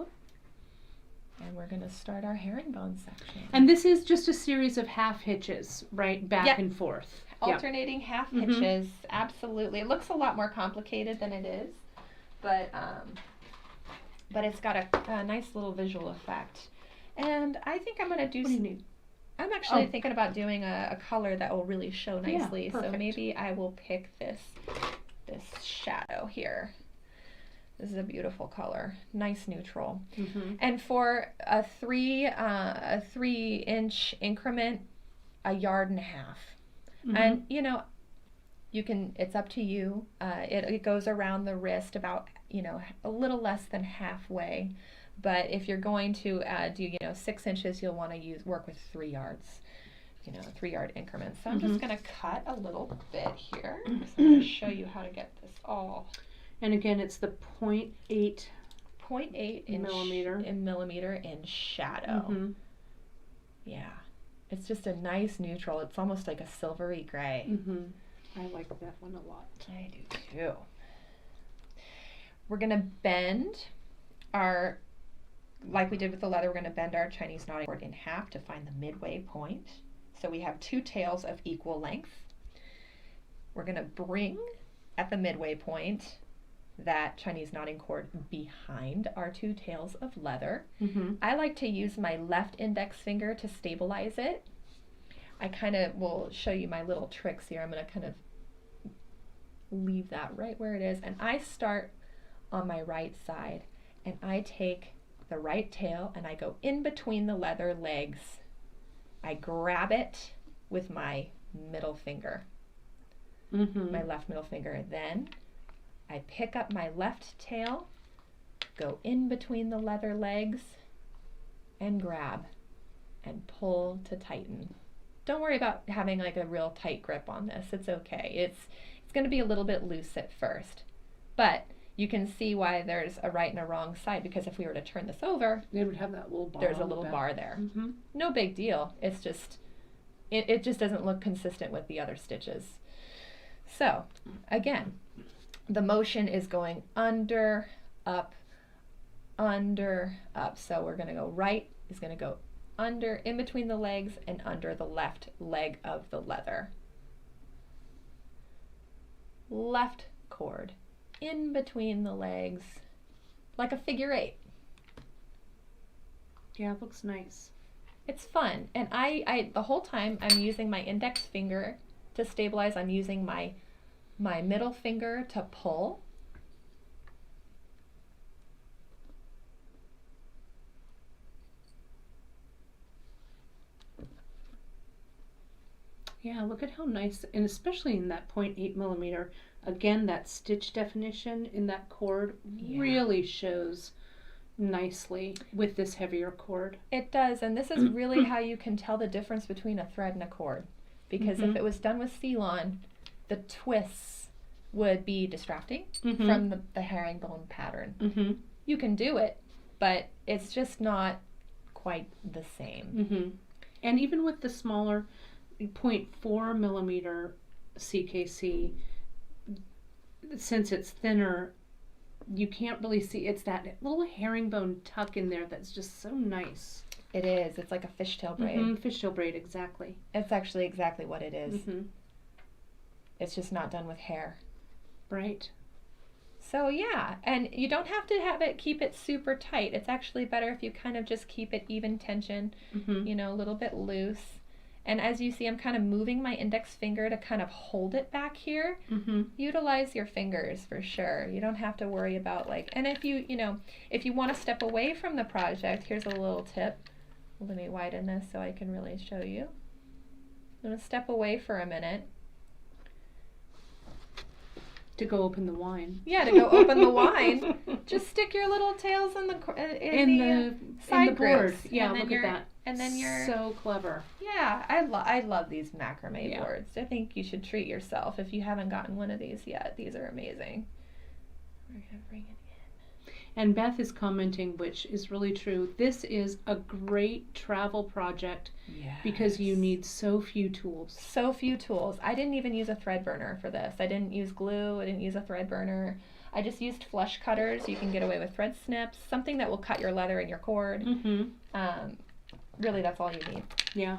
And we're going to start our herringbone section. And this is just a series of half hitches, right? Back and forth. Alternating half hitches, absolutely. It looks a lot more complicated than it is, but it's got a nice little visual effect. And I think I'm going to do. What do you need? I'm actually thinking about doing a color that will really show nicely. Yeah, so perfect. maybe I will pick this shadow here. This is a beautiful color, nice neutral. And for a 3-inch increment, 1.5 yards. And you know, you can. It's up to you. It goes around the wrist about a little less than halfway. But if you're going to do 6 inches, you'll want to work with 3 yards. 3-yard increments. So I'm just going to cut a little bit here. So I'm going to show you how to get this all. And again, it's the 0.8 millimeter in shadow. Yeah, it's just a nice neutral. It's almost like a silvery gray. I like that one a lot. I do too. We're gonna bend our, like we did with the leather, we're gonna bend our Chinese knotting cord in half to find the midway point. So we have 2 tails of equal length. We're gonna bring at the midway point that Chinese knotting cord behind our 2 tails of leather. I like to use my left index finger to stabilize it. I kind of will show you my little tricks here. I'm going to kind of leave that right where it is. And I start on my right side and I take the right tail and I go in between the leather legs. I grab it with my middle finger, my left middle finger. Then I pick up my left tail, go in between the leather legs, and grab and pull to tighten. Don't worry about having like a real tight grip on this. It's okay. It's going to be a little bit loose at first, but you can see why there's a right and a wrong side, because if we were to turn this over, It would have that little bar. there's a little bar there. No big deal. It's just, it just doesn't look consistent with the other stitches. So again, the motion is going under, up, under, up. So we're going to go right is going to go under, in between the legs, and under the left leg of the leather. Left cord, in between the legs, like a figure 8. Yeah, it looks nice. It's fun. And I the whole time I'm using my index finger to stabilize. I'm using my middle finger to pull. Yeah, look at how nice, and especially in that 0.8 millimeter, again, that stitch definition in that cord really shows nicely with this heavier cord. It does, and this is really how you can tell the difference between a thread and a cord. Because if it was done with Ceylon, the twists would be distracting from the herringbone pattern. You can do it, but it's just not quite the same. And even with the smaller 0.4 millimeter CKC, since it's thinner, you can't really see. It's that little herringbone tuck in there that's just so nice. It is. It's like a fishtail braid. Fishtail braid, exactly. It's actually exactly what it is. It's just not done with hair. Right. So yeah, and you don't have to keep it super tight. It's actually better if you kind of just keep it even tension, a little bit loose. And as you see, I'm kind of moving my index finger to kind of hold it back here. Utilize your fingers for sure. You don't have to worry about and if you want to step away from the project, here's a little tip. Let me widen this so I can really show you. I'm going to step away for a minute. To go open the wine. Yeah, to go open the wine. Just stick your little tails in the side board. grooves. Yeah, look at that. And then you're so clever. Yeah, I love these macrame boards. I think you should treat yourself if you haven't gotten one of these yet. These are amazing. We're gonna bring it in. And Beth is commenting, which is really true. This is a great travel project because you need so few tools. So few tools. I didn't even use a thread burner for this. I didn't use glue. I didn't use a thread burner. I just used flush cutters. You can get away with thread snips, something that will cut your leather and your cord. Really, that's all you need. Yeah.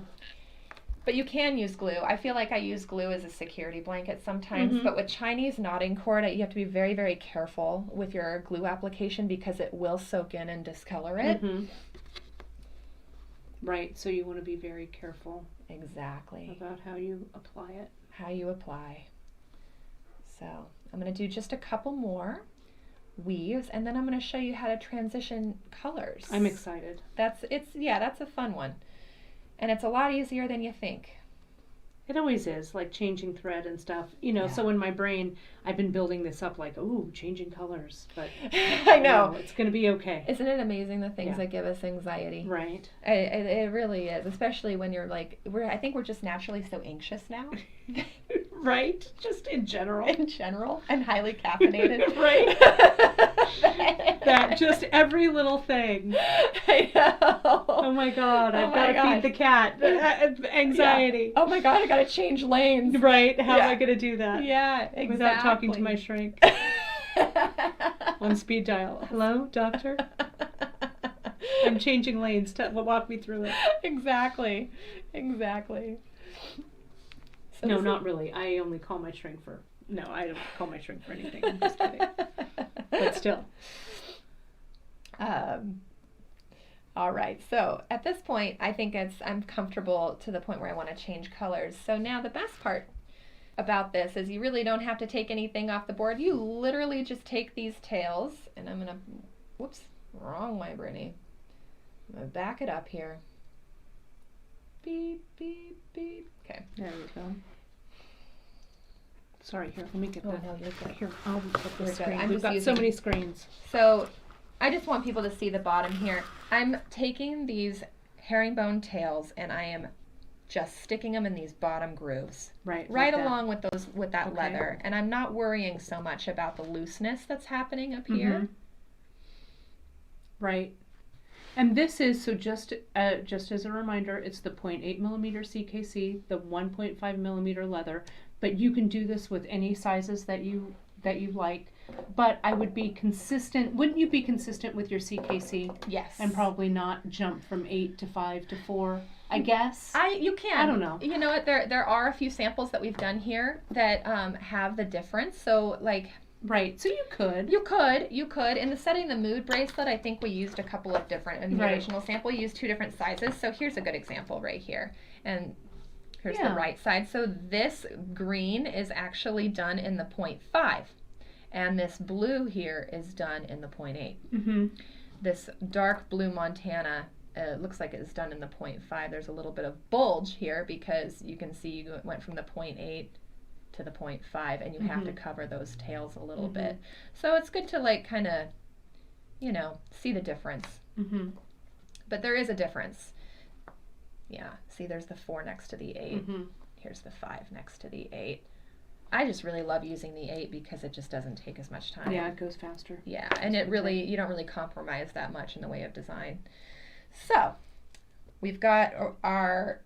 But you can use glue. I feel like I use glue as a security blanket sometimes, but with Chinese knotting cord, you have to be very, very careful with your glue application because it will soak in and discolor it. Right, so you want to be very careful. Exactly. About how you apply it. How you apply. So I'm going to do just a couple more weaves, and then I'm going to show you how to transition colors. I'm excited. That's a fun one. And it's a lot easier than you think. It always is, like changing thread and stuff. You know, so in my brain, I've been building this up like, ooh, changing colors. But I know. It's going to be okay. Isn't it amazing the things that give us anxiety? Right. It really is, especially when you're like, I think we're just naturally so anxious now. Right? Just in general. In general. And highly caffeinated. Right. That just every little thing. I know. Oh my God, I've got to feed the cat. Anxiety. Yeah. Oh my God, I got to change lanes. Right. How am I going to do that? Yeah, exactly. Without talking to my shrink. On speed dial. Hello, doctor? I'm changing lanes. Walk me through it. Exactly. So no, not really. I only call my shrink for... No, I don't call my shrink for anything. I'm just kidding. But still. All right. So at this point, I think I'm comfortable to the point where I want to change colors. So now the best part about this is you really don't have to take anything off the board. You literally just take these tails, and I'm going to... Whoops. Wrong way, Brittany. I'm going to back it up here. Beep, beep, beep. Okay. There we go. Sorry, here, let me get that. No, you're good. Here, I'll put the screen. I'm We've got so many screens. So I just want people to see the bottom here. I'm taking these herringbone tails and I am just sticking them in these bottom grooves. Right. Right along with that leather. And I'm not worrying so much about the looseness that's happening up here. Right. And this is, so just as a reminder, it's the 0.8 millimeter CKC, the 1.5 millimeter leather, but you can do this with any sizes that you like. But I would be consistent. Wouldn't you be consistent with your CKC? Yes. And probably not jump from 8 to 5 to 4, I guess? You can. I don't know. You know what? There are a few samples that we've done here that have the difference. So like... Right, so you could. You could. In the Setting the Mood bracelet, I think we used a couple of different, in the original sample, we used 2 different sizes. So here's a good example right here. And here's the right side. So this green is actually done in the 0.5. And this blue here is done in the 0.8. This dark blue Montana looks like it's done in the 0.5. There's a little bit of bulge here because you can see you went from the 0.8 to the 0.5, and you have to cover those tails a little bit. So it's good to like kind of, see the difference. But there is a difference. Yeah, see there's the 4 next to the 8. Here's the 5 next to the 8. I just really love using the 8 because it just doesn't take as much time. Yeah, it goes faster. Yeah, and it really, you don't really compromise that much in the way of design. So, we've got our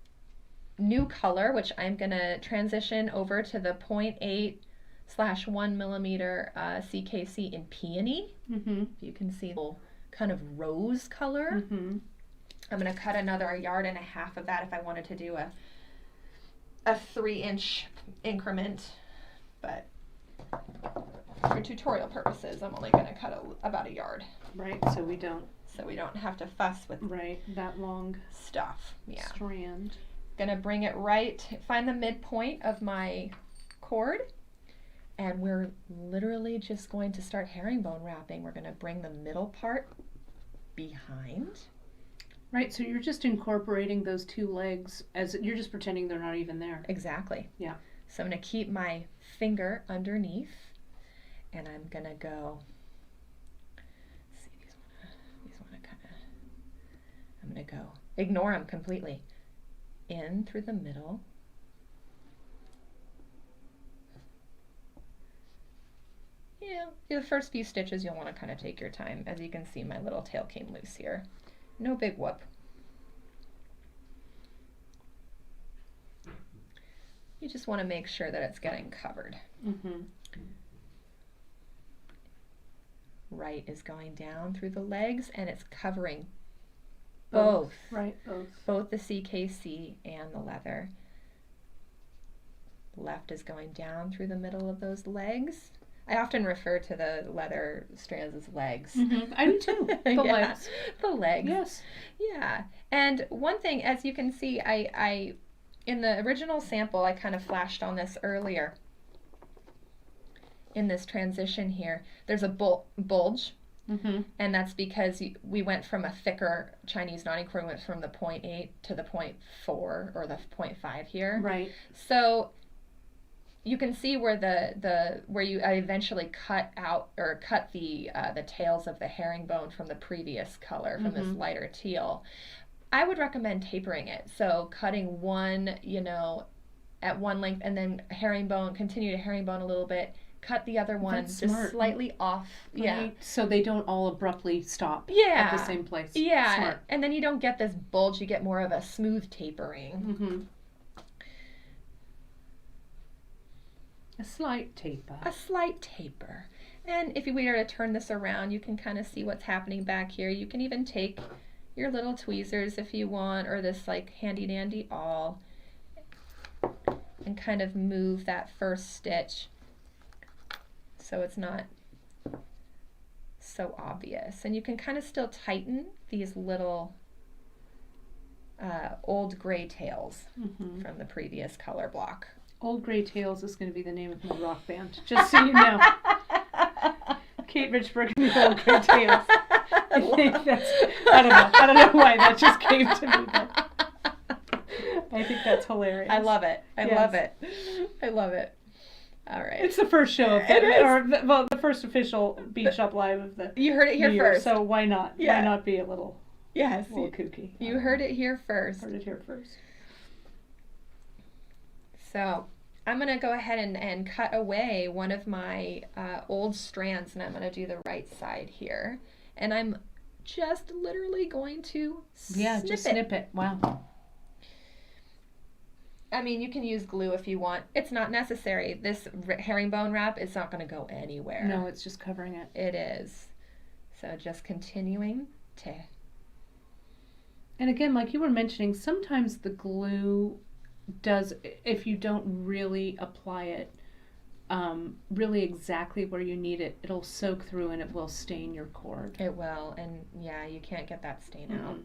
new color, which I'm going to transition over to the 0.8/1 millimeter CKC in Peony. You can see the kind of rose color. I'm going to cut another 1.5 yards of that if I wanted to do a 3-inch increment, but for tutorial purposes, I'm only going to cut about 1 yard. Right, so we don't have to fuss with that long stuff. Yeah. Strand. Gonna bring it find the midpoint of my cord, and we're literally just going to start herringbone wrapping. We're gonna bring the middle part behind. Right, so you're just incorporating those 2 legs as you're just pretending they're not even there. Exactly. Yeah. So I'm gonna keep my finger underneath, and I'm gonna go. See, these wanna kind of. I'm gonna go. Ignore them completely. In through the middle. Yeah, The first few stitches you'll want to kind of take your time. As you can see, my little tail came loose here. No big whoop. You just want to make sure that it's getting covered. Right is going down through the legs, and it's covering both. Right, Both the CKC and the leather. Left is going down through the middle of those legs. I often refer to the leather strands as legs. I do too. The legs. The legs. Yes. Yeah. And one thing, as you can see, I in the original sample, I kind of flashed on this earlier. In this transition here, there's a bulge. And that's because we went from a thicker Chinese knotting cord, went from the 0.8 to the 0.4 or the 0.5 here. Right. So you can see where where you eventually cut out or cut the tails of the herringbone from the previous color, from this lighter teal. I would recommend tapering it. So cutting one, at one length, and then continue to herringbone a little bit. Cut the other one That's just smart. slightly off. Right. Yeah. So they don't all abruptly stop Yeah. at the same place. Yeah. Smart. And then you don't get this bulge, you get more of a smooth tapering. A slight taper. A slight taper. And if we were to turn this around, you can kind of see what's happening back here. You can even take your little tweezers if you want, or this like handy dandy awl, and kind of move that first stitch so it's not so obvious. And you can kind of still tighten these little old gray tails from the previous color block. Old Gray Tails is going to be the name of my rock band, just so you know. Kate Richburg and the Old Gray Tails. I don't know why that just came to me, but I think that's hilarious. I love it. I Yes. love it. I love it. All right. It's the first show of It is. the first official Beadshop Live of the You heard it here New Year, first. so why not? Yeah. Why not be a little Yes. kooky? You heard it here first. Heard it here first. So I'm going to go ahead and cut away one of my old strands, and I'm going to do the right side here. And I'm just literally going to snip it. Wow. I mean, you can use glue if you want. It's not necessary. This herringbone wrap is not going to go anywhere. No, it's just covering it. It is. So just continuing to... And again, like you were mentioning, sometimes the glue does, if you don't really apply it really exactly where you need it, it'll soak through and it will stain your cord. It will, and yeah, you can't get that stain out,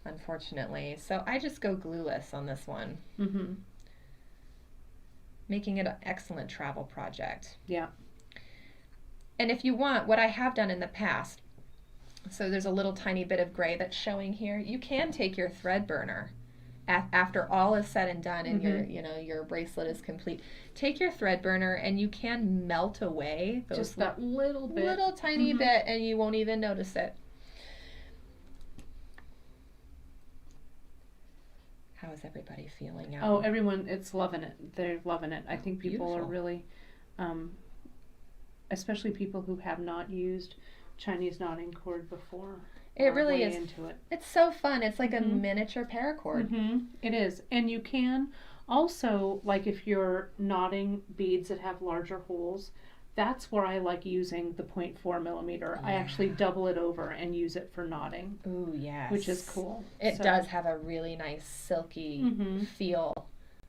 unfortunately. So I just go glueless on this one. Making it an excellent travel project. Yeah. And if you want, what I have done in the past, so there's a little tiny bit of gray that's showing here, you can take your thread burner after all is said and done and your bracelet is complete. Take your thread burner and you can melt away those just that little bit. Little tiny bit, and you won't even notice it. How is everybody feeling out? Oh, everyone, it's loving it. They're loving it. I think people are really, especially people who have not used Chinese knotting cord before. It really is. Into it. It's so fun. It's like a miniature paracord. It is. And you can also, like if you're knotting beads that have larger holes, that's where I like using the 0.4 millimeter. I actually double it over and use it for knotting. Ooh, yes. Which is cool. It does have a really nice silky feel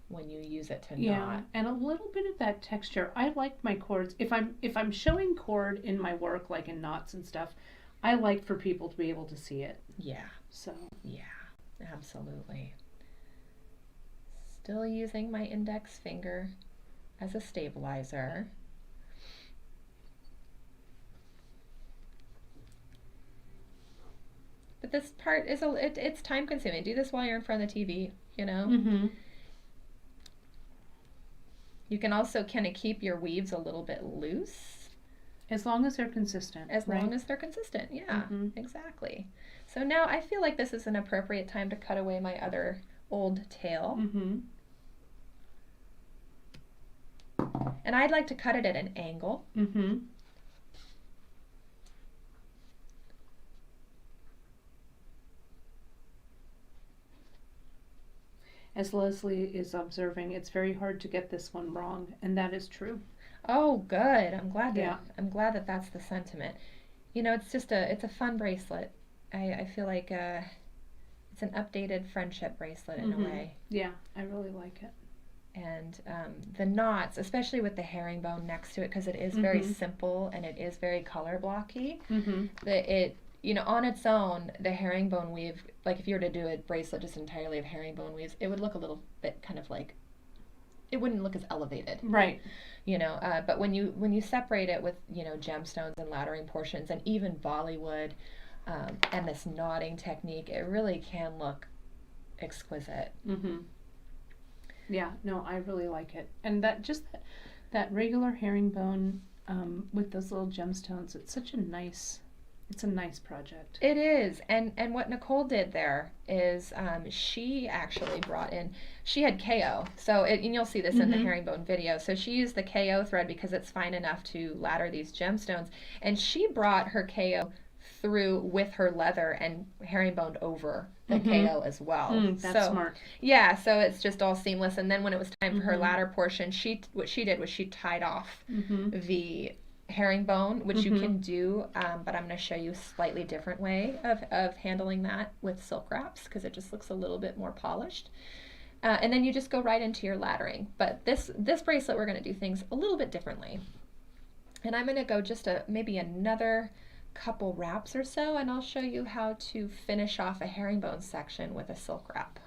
when you use it to knot. And a little bit of that texture. I like my cords. If I'm showing cord in my work, like in knots and stuff, I like for people to be able to see it. Yeah. So. Yeah, absolutely. Still using my index finger as a stabilizer. But this part is it's time consuming. Do this while you're in front of the TV, you know? You can also kind of keep your weaves a little bit loose. As long as they're consistent. As long as they're consistent, yeah, exactly. So now I feel like this is an appropriate time to cut away my other old tail. And I'd like to cut it at an angle. as Leslie is observing, it's very hard to get this one wrong, and that is true. Oh, good. I'm glad that Yeah. that's the sentiment. You know, it's a fun bracelet. I feel like it's an updated friendship bracelet in a way. Yeah, I really like it. And the knots, especially with the herringbone next to it, because it is very simple and it is very color blocky. You know, on its own, the herringbone weave, like if you were to do a bracelet just entirely of herringbone weaves, it would look a little bit kind of like, it wouldn't look as elevated. Right. You know, but when you separate it with, you know, gemstones and laddering portions and even Bollywood and this knotting technique, it really can look exquisite. Yeah, no, I really like it. And that regular herringbone with those little gemstones, it's a nice project. It is. And what Nicole did there is she actually brought in, she had KO. So, and you'll see this in the herringbone video. So she used the KO thread because it's fine enough to ladder these gemstones. And she brought her KO through with her leather and herringboned over the KO as well. That's smart. Yeah, so it's just all seamless. And then when it was time for her ladder portion, what she did was she tied off the herringbone, which you can do, but I'm going to show you a slightly different way of handling that with silk wraps because it just looks a little bit more polished. And then you just go right into your laddering. But this bracelet, we're going to do things a little bit differently. And I'm going to go just maybe another couple wraps or so, and I'll show you how to finish off a herringbone section with a silk wrap.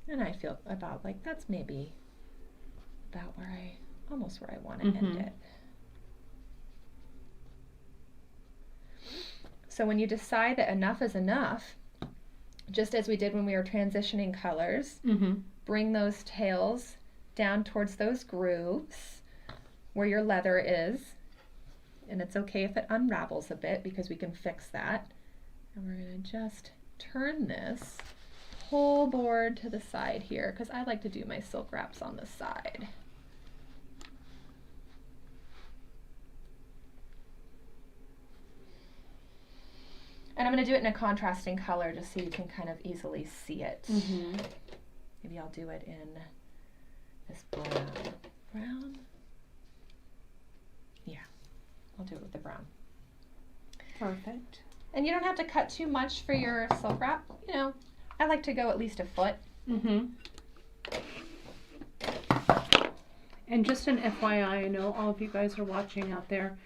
And I feel about like that's maybe about almost where I want to end it. So when you decide that enough is enough, just as we did when we were transitioning colors, bring those tails down towards those grooves where your leather is. And it's okay if it unravels a bit because we can fix that. And we're going to just turn this whole board to the side here because I like to do my silk wraps on the side. And I'm going to do it in a contrasting color just so you can kind of easily see it. Maybe I'll do it in this brown. Yeah, I'll do it with the brown. Perfect. And you don't have to cut too much for your silk wrap. You know, I like to go at least a foot. And just an FYI, I know all of you guys are watching out there.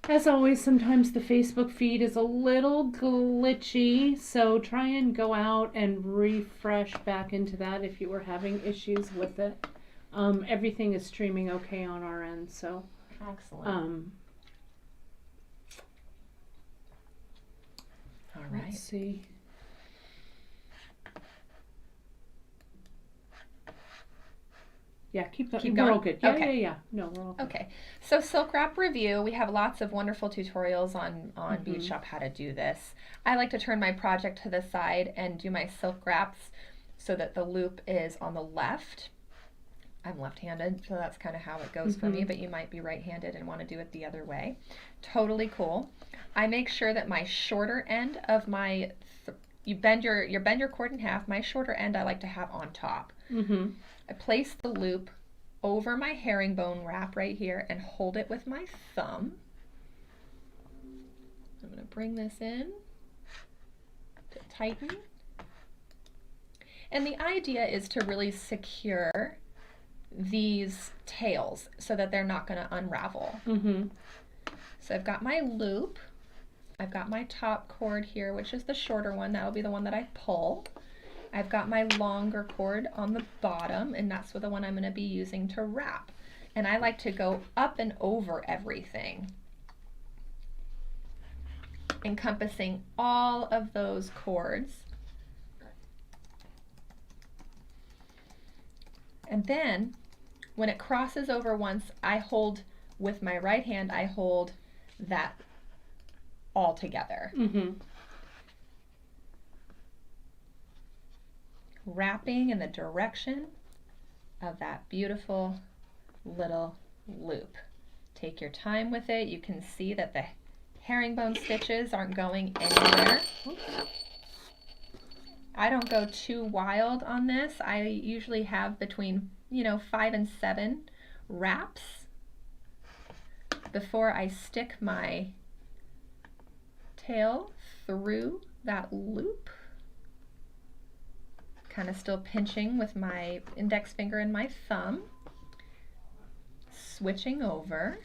As always, sometimes the Facebook feed is a little glitchy, so try and go out and refresh back into that if you were having issues with it. Everything is streaming okay on our end, so. Excellent. All right. Let's see. Yeah, keep going. We're all good. Yeah, okay. yeah. No, we're all good. Okay. So silk wrap review, we have lots of wonderful tutorials on Beadshop how to do this. I like to turn my project to the side and do my silk wraps so that the loop is on the left. I'm left-handed, so that's kind of how it goes for me, but you might be right-handed and want to do it the other way. Totally cool. I make sure that my shorter end of my, you bend your cord in half, my shorter end I like to have on top. I place the loop over my herringbone wrap right here and hold it with my thumb. I'm going to bring this in to tighten. And the idea is to really secure these tails so that they're not going to unravel. So I've got my loop. I've got my top cord here, which is the shorter one. That'll be the one that I pull. I've got my longer cord on the bottom, and that's the one I'm going to be using to wrap. And I like to go up and over everything, encompassing all of those cords. And then when it crosses over once, I hold with my right hand, I hold that all together. wrapping in the direction of that beautiful little loop. Take your time with it. You can see that the herringbone stitches aren't going anywhere. Oops. I don't go too wild on this. I usually have between 5 and 7 wraps before I stick my tail through that loop. Kind of still pinching with my index finger and my thumb. Switching over.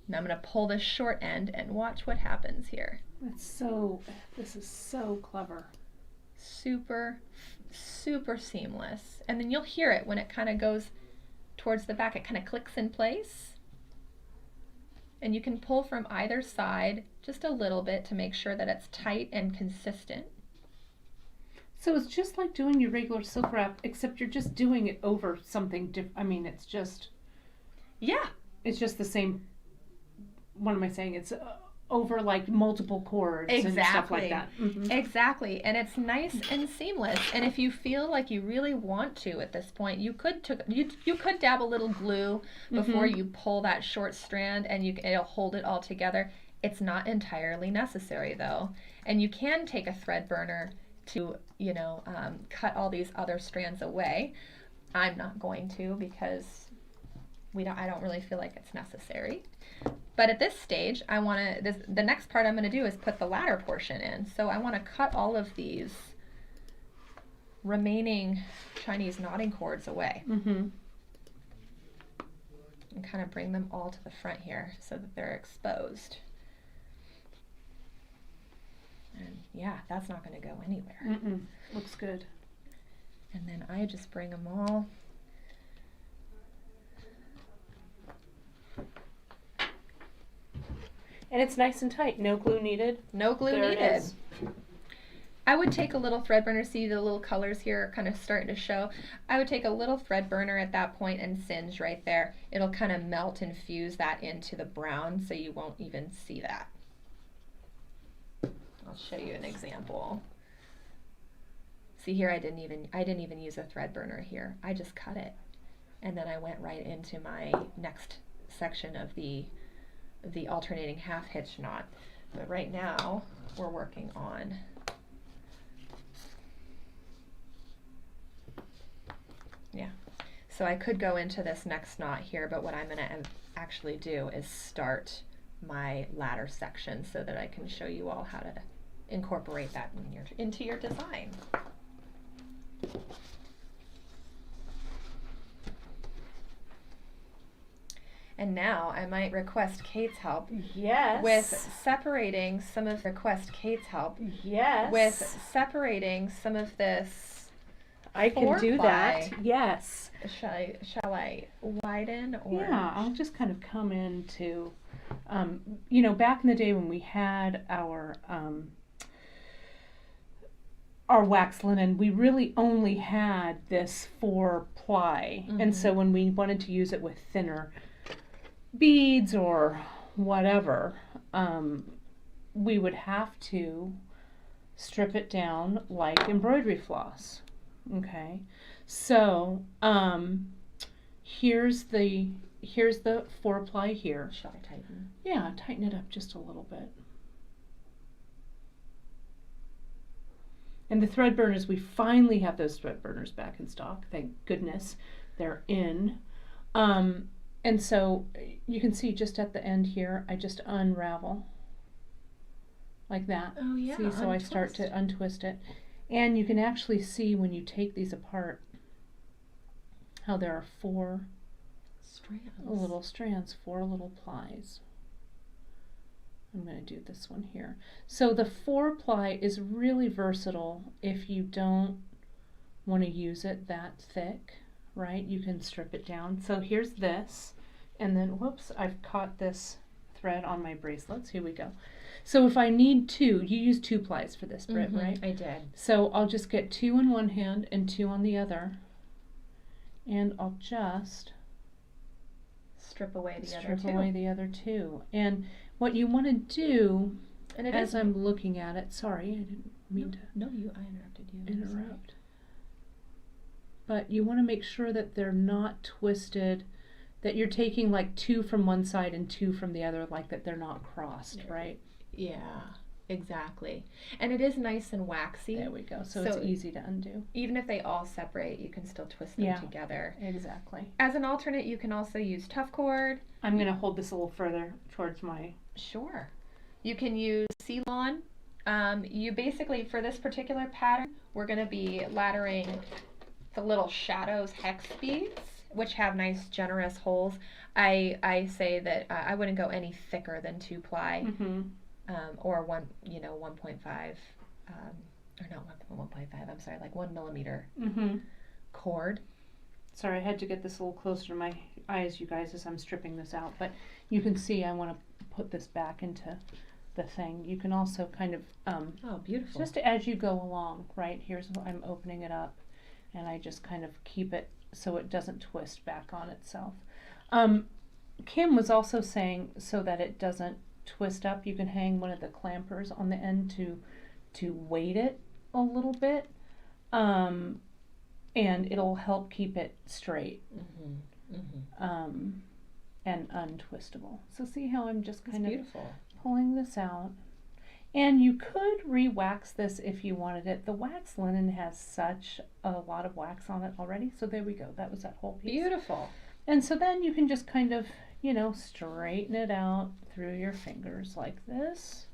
Now I'm going to pull the short end and watch what happens here. This is so clever. Super, super seamless. And then you'll hear it when it kind of goes towards the back. It kind of clicks in place. And you can pull from either side just a little bit to make sure that it's tight and consistent. So it's just like doing your regular silk wrap, except you're just doing it over something different. I mean, it's just... Yeah. It's just the same... What am I saying? It's over like multiple cords and stuff like that. Mm-hmm. Exactly. And it's nice and seamless. And if you feel like you really want to at this point, you could dab a little glue before you pull that short strand, and it'll hold it all together. It's not entirely necessary though. And you can take a thread burner to cut all these other strands away. I'm not going to because I don't really feel like it's necessary. But at this stage, the next part I'm going to do is put the ladder portion in. So I want to cut all of these remaining Chinese knotting cords away. And kind of bring them all to the front here so that they're exposed. And yeah, that's not going to go anywhere. Looks good. And then I just bring them all. And it's nice and tight. No glue needed. No glue There needed. It is. I would take a little thread burner. See the little colors here are kind of starting to show. I would take a little thread burner at that point and singe right there. It'll kind of melt and fuse that into the brown so you won't even see that. I'll show you an example. See here, I didn't even use a thread burner here. I just cut it. And then I went right into my next section of the alternating half hitch knot. But right now we're working on so I could go into this next knot here, but what I'm going to actually do is start my ladder section so that I can show you all how to incorporate that into your design. And now I might request Kate's help. Yes. With separating some of Yes. With separating some of this. I can do that. Yes. Shall I widen or? Yeah, I'll just kind of come into, back in the day when we had our wax linen, we really only had this 4-ply, and so when we wanted to use it with thinner beads or whatever, we would have to strip it down like embroidery floss. Okay, so here's the 4-ply here. Shall I tighten? Yeah, tighten it up just a little bit. And the thread burners, we finally have those thread burners back in stock. Thank goodness they're in. And so you can see just at the end here, I just unravel like that. Oh yeah. See, so I start to untwist it. And you can actually see when you take these apart how there are 4 little strands, 4 little plies. I'm going to do this one here. So the 4-ply is really versatile if you don't want to use it that thick, right? You can strip it down. So here's this, and then whoops, I've caught this thread on my bracelets. Here we go. So if I need 2, you use 2 plies for this, Britt, right? I did. So I'll just get 2 in one hand and 2 on the other, and I'll just strip away the other 2. And what you want to do, and as I'm looking at it, sorry, I didn't mean to I interrupted you. interrupt. but you want to make sure that they're not twisted, that you're taking like 2 from one side and 2 from the other, like that they're not crossed, right? Yeah, exactly. And it is nice and waxy. There we go. So it's easy to undo. Even if they all separate, you can still twist them together. Exactly. As an alternate, you can also use tough cord. I'm going to hold this a little further towards my... Sure. You can use Ceylon. You basically, for this particular pattern, we're going to be laddering the little shadows hex beads, which have nice generous holes. I say that I wouldn't go any thicker than 2 ply, or 1.5, or not 1.5. I'm sorry, like 1 millimeter cord. Sorry, I had to get this a little closer to my eyes, you guys, as I'm stripping this out. But you can see I want to put this back into the thing. You can also kind of oh, beautiful. Just as you go along, right? Here's what I'm opening it up, and I just kind of keep it so it doesn't twist back on itself. Kim was also saying so that it doesn't twist up, you can hang one of the clampers on the end to weight it a little bit, and it'll help keep it straight and untwistable. So see how I'm just kind of pulling this out. And you could re-wax this if you wanted it. The wax linen has such a lot of wax on it already. So there we go. That was that whole piece. Beautiful. And so then you can just kind of, straighten it out through your fingers like this.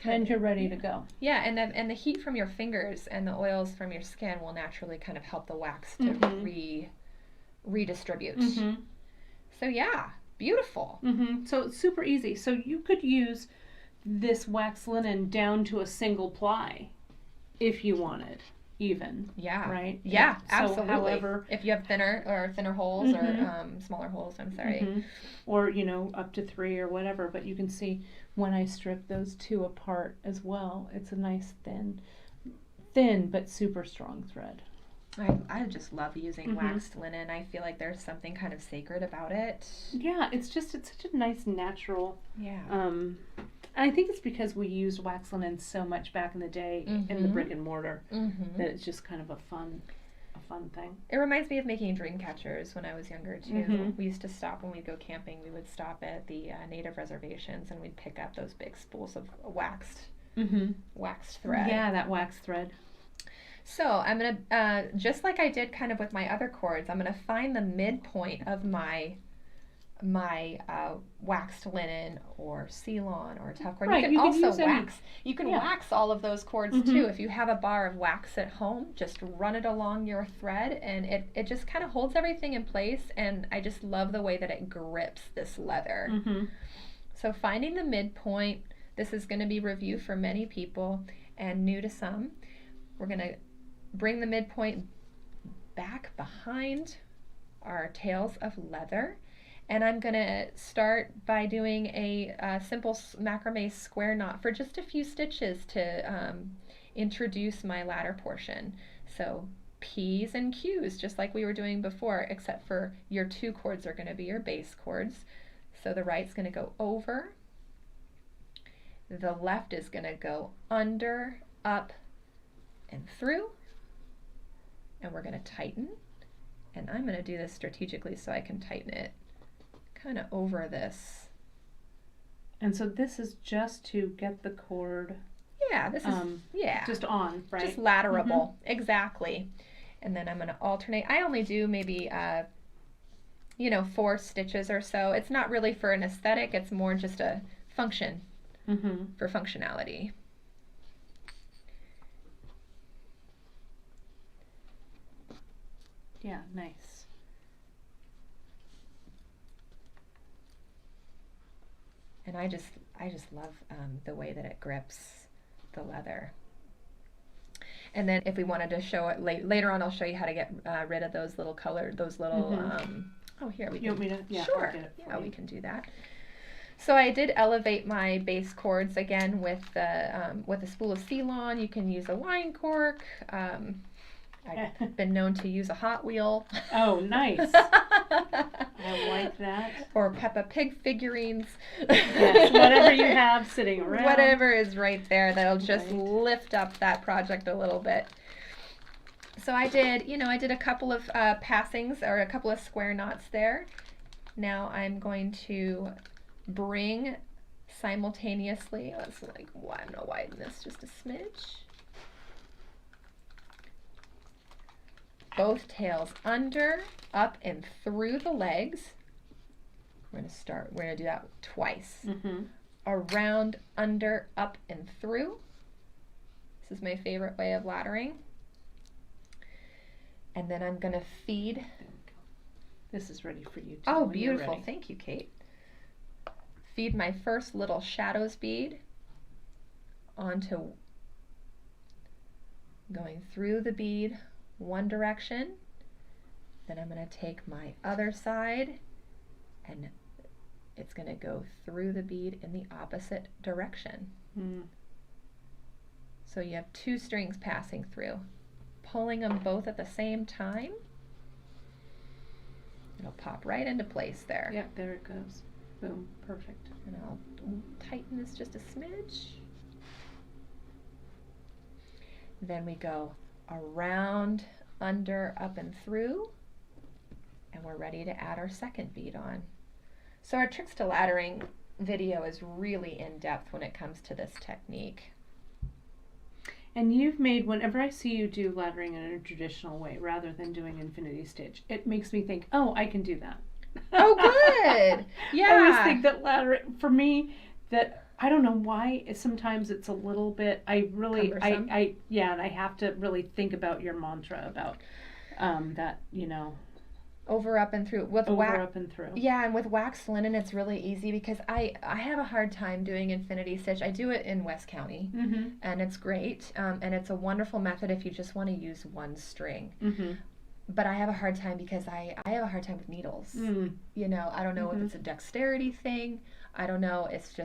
And you're ready to go. Yeah, and the heat from your fingers and the oils from your skin will naturally kind of help the wax to redistribute. So yeah, beautiful. So it's super easy. So you could use this wax linen down to a single ply if you wanted, even. Yeah. Right? Yeah, absolutely. So however, if you have thinner holes or smaller holes, I'm sorry. Or, up to 3 or whatever. But you can see when I strip those 2 apart as well, it's a nice thin but super strong thread. I just love using waxed linen. I feel like there's something kind of sacred about it. Yeah, it's such a nice natural. Yeah. I think it's because we used wax linen so much back in the day in the brick and mortar that it's just kind of a fun thing. It reminds me of making dream catchers when I was younger too. We used to stop when we'd go camping. We would stop at the native reservations and we'd pick up those big spools of waxed thread. Yeah, that waxed thread. So I'm gonna just like I did kind of with my other cords, I'm gonna find the midpoint of my waxed linen or Ceylon or tough cord. Right, you can also wax. You can wax all of those cords too. If you have a bar of wax at home, just run it along your thread, and it just kind of holds everything in place. And I just love the way that it grips this leather. So finding the midpoint. This is going to be review for many people and new to some. We're going to bring the midpoint back behind our tails of leather. And I'm going to start by doing a simple macrame square knot for just a few stitches to introduce my ladder portion. So P's and Q's, just like we were doing before, except for your 2 cords are going to be your base cords. So the right's going to go over. The left is going to go under, up, and through. And we're going to tighten. And I'm going to do this strategically so I can tighten it kind of over this. And so this is just to get the cord. Yeah, this is just on, right? Just laterable, exactly. And then I'm going to alternate. I only do maybe 4 stitches or so. It's not really for an aesthetic. It's more just a function for functionality. Yeah, nice. And I just love the way that it grips the leather. And then if we wanted to show it later on, I'll show you how to get rid of those little here we can. You want me to? Yeah, sure. I'll get it for you. We can do that. So I did elevate my base cords again with a spool of Ceylon. You can use a wine cork. I've been known to use a Hot Wheel. Oh, nice. I like that. Or Peppa Pig figurines. Yes, whatever you have sitting around. Whatever is right there that'll just lift up that project a little bit. So I did a couple of passings or a couple of square knots there. Now I'm going to bring simultaneously, let's I'm gonna widen this just a smidge. Both tails under, up, and through the legs. We're gonna do that twice. Around, under, up, and through. This is my favorite way of laddering. And then I'm gonna feed. This is ready for you too. Oh, beautiful. Thank you, Kate. Feed my first little shadows bead onto, going through the bead one direction. Then I'm going to take my other side and it's going to go through the bead in the opposite direction. So you have two strings passing through. Pulling them both at the same time, it'll pop right into place there. Yep, there it goes. Boom, perfect. And I'll tighten this just a smidge. Then we go around, under, up, and through, and we're ready to add our second bead on. So our Tricks to Laddering video is really in depth when it comes to this technique. And you've made, whenever I see you do laddering in a traditional way rather than doing infinity stitch, it makes me think, oh, I can do that. Oh, good. Yeah. I always think that laddering, for me, that I don't know why, sometimes it's a little bit, Cumbersome. Yeah, and I have to really think about your mantra about that, Over, up, and through. up and through. Yeah, and with wax linen, it's really easy because I have a hard time doing infinity stitch. I do it in West County, and it's great, and it's a wonderful method if you just want to use one string. But I have a hard time because I have a hard time with needles. I don't know if it's a dexterity thing. I don't know. It's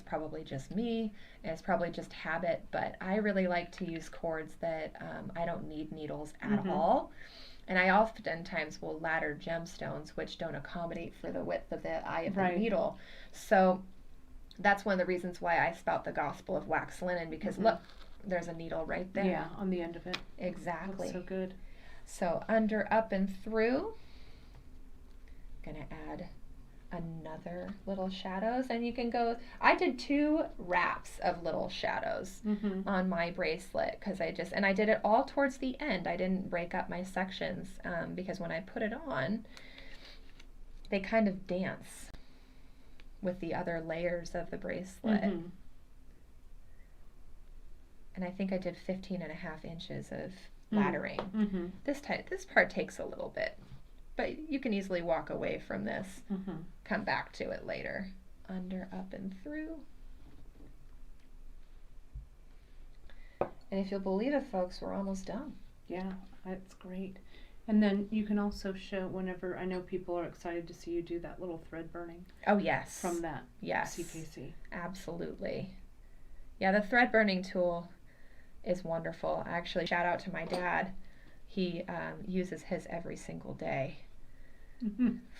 probably just me, and it's probably just habit. But I really like to use cords that I don't need needles at all. And I oftentimes will ladder gemstones, which don't accommodate for the width of the eye of the needle. So that's one of the reasons why I spout the gospel of wax linen, because look, there's a needle right there. Yeah, on the end of it. Exactly. That's so good. So under, up, and through. I'm going to add another little shadows, and you can go, I did 2 wraps of little shadows on my bracelet because I did it all towards the end. I didn't break up my sections because when I put it on, they kind of dance with the other layers of the bracelet. And I think I did 15.5 inches of laddering. This part takes a little bit, but you can easily walk away from this, come back to it later. Under, up, and through. And if you'll believe it, folks, we're almost done. Yeah, that's great. And then you can also show whenever, I know people are excited to see you do that little thread burning. Oh, yes. From that yes. CKC. Absolutely. Yeah, the thread burning tool is wonderful. Actually, shout out to my dad. He uses his every single day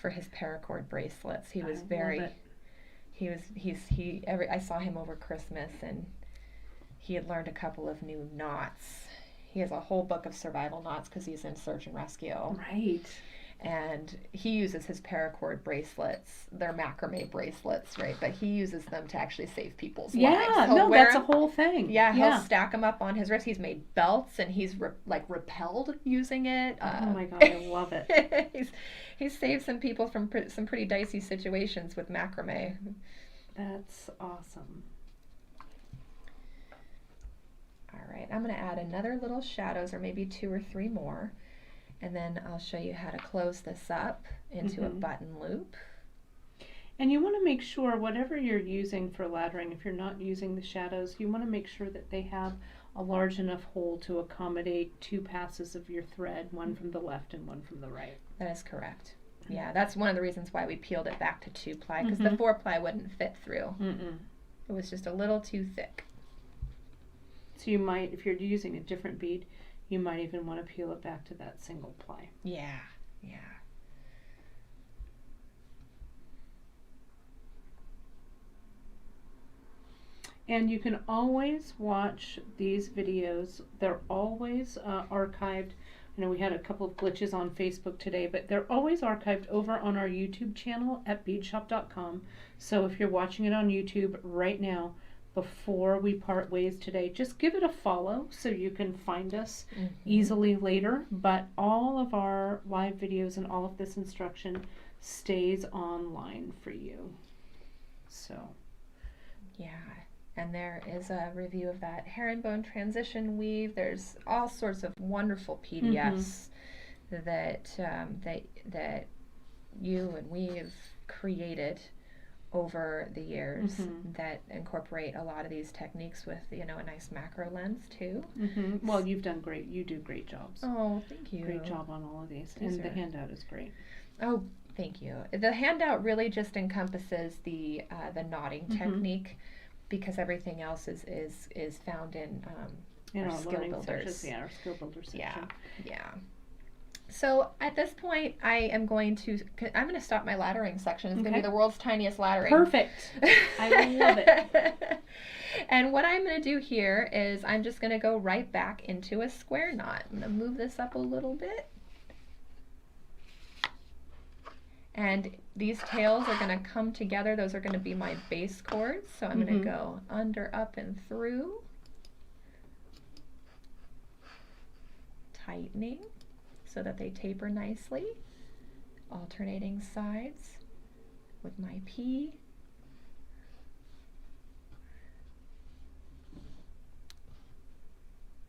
for his paracord bracelets. He was I saw him over Christmas, and he had learned a couple of new knots. He has a whole book of survival knots because he's in search and rescue. Right. And he uses his paracord bracelets. They're macrame bracelets, right? But he uses them to actually save people's lives. Yeah, no, that's a whole thing. Yeah, he'll stack them up on his wrist. He's made belts, and he's rappelled using it. Oh my God, I love it. He's saved some people from some pretty dicey situations with macrame. That's awesome. All right, I'm going to add another little shadows, or maybe 2 or 3 more. And then I'll show you how to close this up into a button loop. And you want to make sure whatever you're using for laddering, if you're not using the shadows, you want to make sure that they have a large enough hole to accommodate 2 passes of your thread, one from the left and one from the right. That is correct. Yeah, that's one of the reasons why we peeled it back to 2-ply, because the 4-ply wouldn't fit through. It was just a little too thick. So you might, if you're using a different bead, you might even want to peel it back to that single ply. Yeah, yeah. And you can always watch these videos. They're always archived. I know we had a couple of glitches on Facebook today, but they're always archived over on our YouTube channel at beadshop.com. So if you're watching it on YouTube right now, before we part ways today, just give it a follow so you can find us easily later. But all of our live videos and all of this instruction stays online for you. So, yeah. And there is a review of that herringbone transition weave. There's all sorts of wonderful PDFs that you and we have created over the years that incorporate a lot of these techniques with, you know, a nice macro lens too. Well, you've done great. You do great jobs. Oh, thank you. Great job on all of these. And the handout is great. Oh, thank you. The handout really just encompasses the knotting technique, because everything else is found in our our skill builders. Sections, our skill builder section. Yeah. So at this point, I'm going to stop my laddering section. It's going to be the world's tiniest laddering. Perfect. I love it. And what I'm going to do here is I'm just going to go right back into a square knot. I'm going to move this up a little bit. And these tails are going to come together. Those are going to be my base cords. So I'm going to go under, up, and through. Tightening so that they taper nicely. Alternating sides with my P.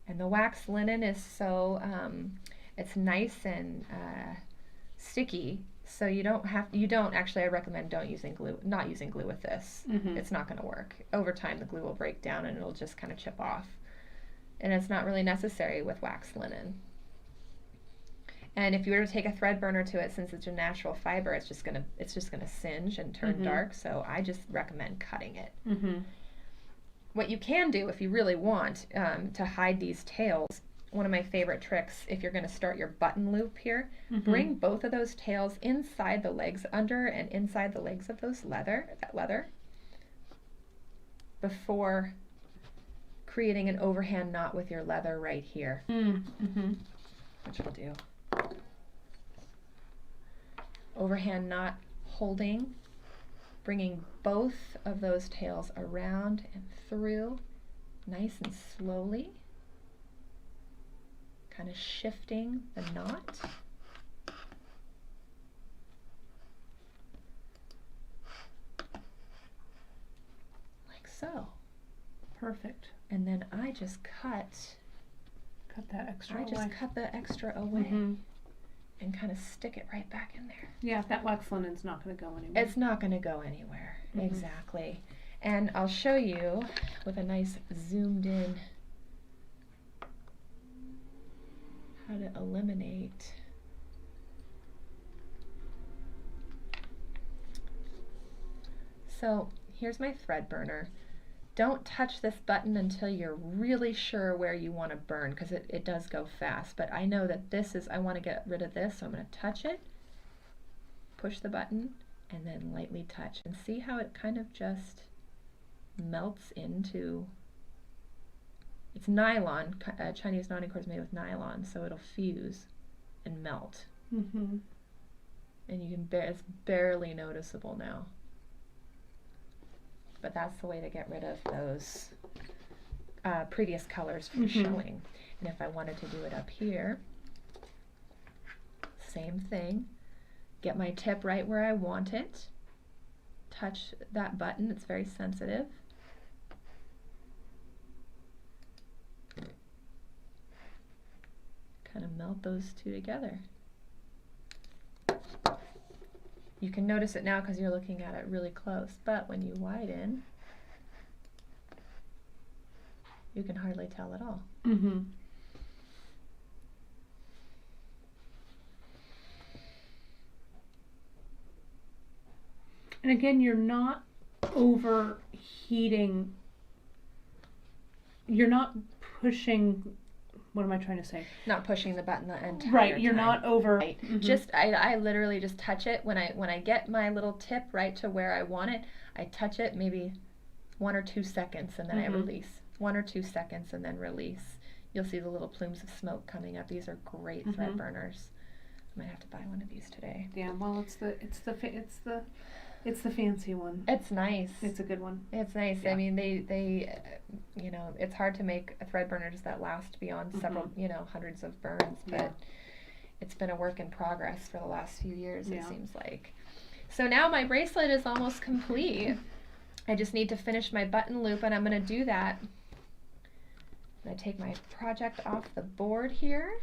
And the wax linen is so, it's nice and sticky. So you don't actually, I recommend not using glue with this. It's not going to work. Over time the glue will break down and it'll just kind of chip off. And it's not really necessary with wax linen. And if you were to take a thread burner to it, since it's a natural fiber, it's just gonna singe and turn dark. So I just recommend cutting it. What you can do if you really want to hide these tails, one of my favorite tricks, if you're going to start your button loop here, bring both of those tails inside the legs, under and inside the legs of that leather, before creating an overhand knot with your leather right here, which we'll do. Overhand knot, holding, bringing both of those tails around and through, nice and slowly. Kind of shifting the knot. Like so. Perfect. And then I just cut that extra away. Cut the extra away and kind of stick it right back in there. Yeah, that wax linen's not going to go anywhere. It's not going to go anywhere. Exactly. And I'll show you with a nice zoomed in how to eliminate. So here's my thread burner. Don't touch this button until you're really sure where you want to burn, because it does go fast. But I know that I want to get rid of this, so I'm going to touch it, push the button, and then lightly touch. And see how it kind of just melts into, it's nylon. Chinese knotting cord is made with nylon, so it'll fuse and melt. And you can it's barely noticeable now. But that's the way to get rid of those previous colors from showing. And if I wanted to do it up here, same thing. Get my tip right where I want it. Touch that button, it's very sensitive. Kind of melt those two together. You can notice it now because you're looking at it really close, but when you widen, you can hardly tell at all. And again, you're not overheating, you're not pushing, what am I trying to say? Not pushing the button the entire right, you're time. not over. Right. Just I literally just touch it when I get my little tip right to where I want it. I touch it maybe 1 or 2 seconds, and then I release. 1 or 2 seconds, and then release. You'll see the little plumes of smoke coming up. These are great thread burners. I might have to buy one of these today. Yeah, well, it's the fancy one. It's nice. It's a good one. It's nice. Yeah. I mean, they you know, it's hard to make a thread burners that last beyond several, you know, hundreds of burns, but it's been a work in progress for the last few years, it seems like. So now my bracelet is almost complete. I just need to finish my button loop, and I'm going to do that. I'm going to take my project off the board here,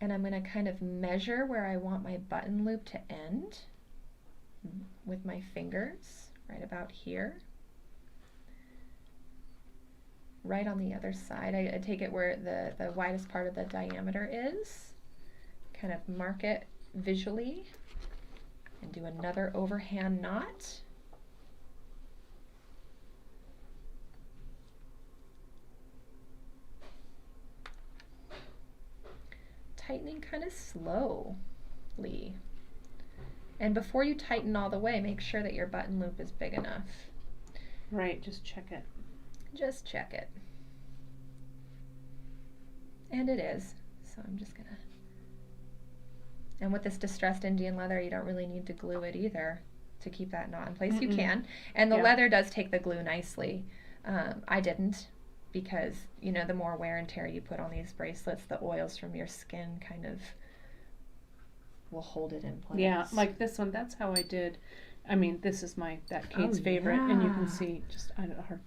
and I'm going to kind of measure where I want my button loop to end with my fingers, right about here. Right on the other side, I take it where the widest part of the diameter is, kind of mark it visually, and do another overhand knot. Tightening kind of slowly. And before you tighten all the way, make sure that your button loop is big enough. Right, just check it. Just check it. And it is. So I'm just gonna, and with this distressed Indian leather, you don't really need to glue it either to keep that knot in place. You can. And the leather does take the glue nicely. I didn't, because, you know, the more wear and tear you put on these bracelets, the oils from your skin kind of will hold it in place. Yeah, like this one, that's how I did. I mean, this is that Kate's favorite, and you can see, just, I don't know, hard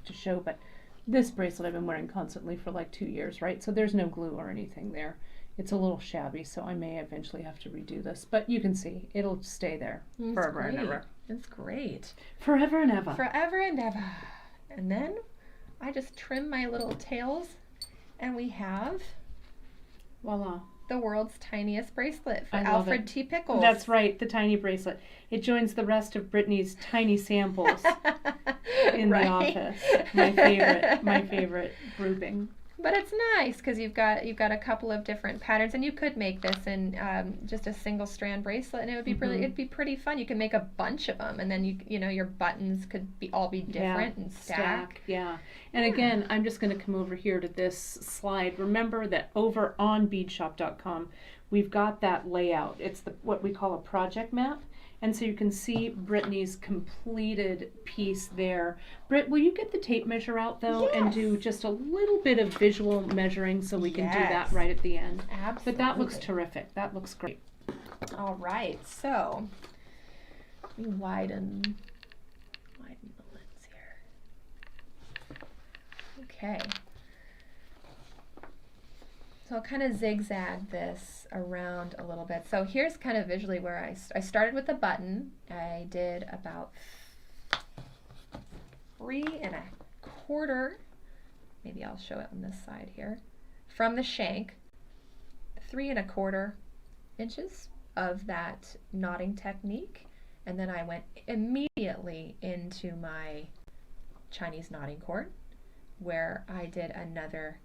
to show, but this bracelet I've been wearing constantly for like 2 years, right? So there's no glue or anything there. It's a little shabby, so I may eventually have to redo this, but you can see it'll stay there forever and ever. It's great. Forever and ever. Forever and ever. And then I just trim my little tails, and we have, voila, the world's tiniest bracelet for I love Alfred it. T. Pickles. That's right, the tiny bracelet. It joins the rest of Brittany's tiny samples in the office. My favorite grouping. But it's nice because you've got a couple of different patterns, and you could make this in just a single strand bracelet, and it would be it'd be pretty fun. You can make a bunch of them, and then you know your buttons could all be different and stack. Yeah. And again, I'm just going to come over here to this slide. Remember that over on beadshop.com, we've got that layout. It's what we call a project map. And so you can see Brittany's completed piece there. Britt, will you get the tape measure out though and do just a little bit of visual measuring so we can do that right at the end? Absolutely. But that looks terrific. That looks great. All right, so let me widen the lens here. Okay. So I'll kind of zigzag this around a little bit. So here's kind of visually where I started with the button. I did about 3 1/4, maybe I'll show it on this side here, from the shank, 3 1/4 inches of that knotting technique. And then I went immediately into my Chinese knotting cord, where I did another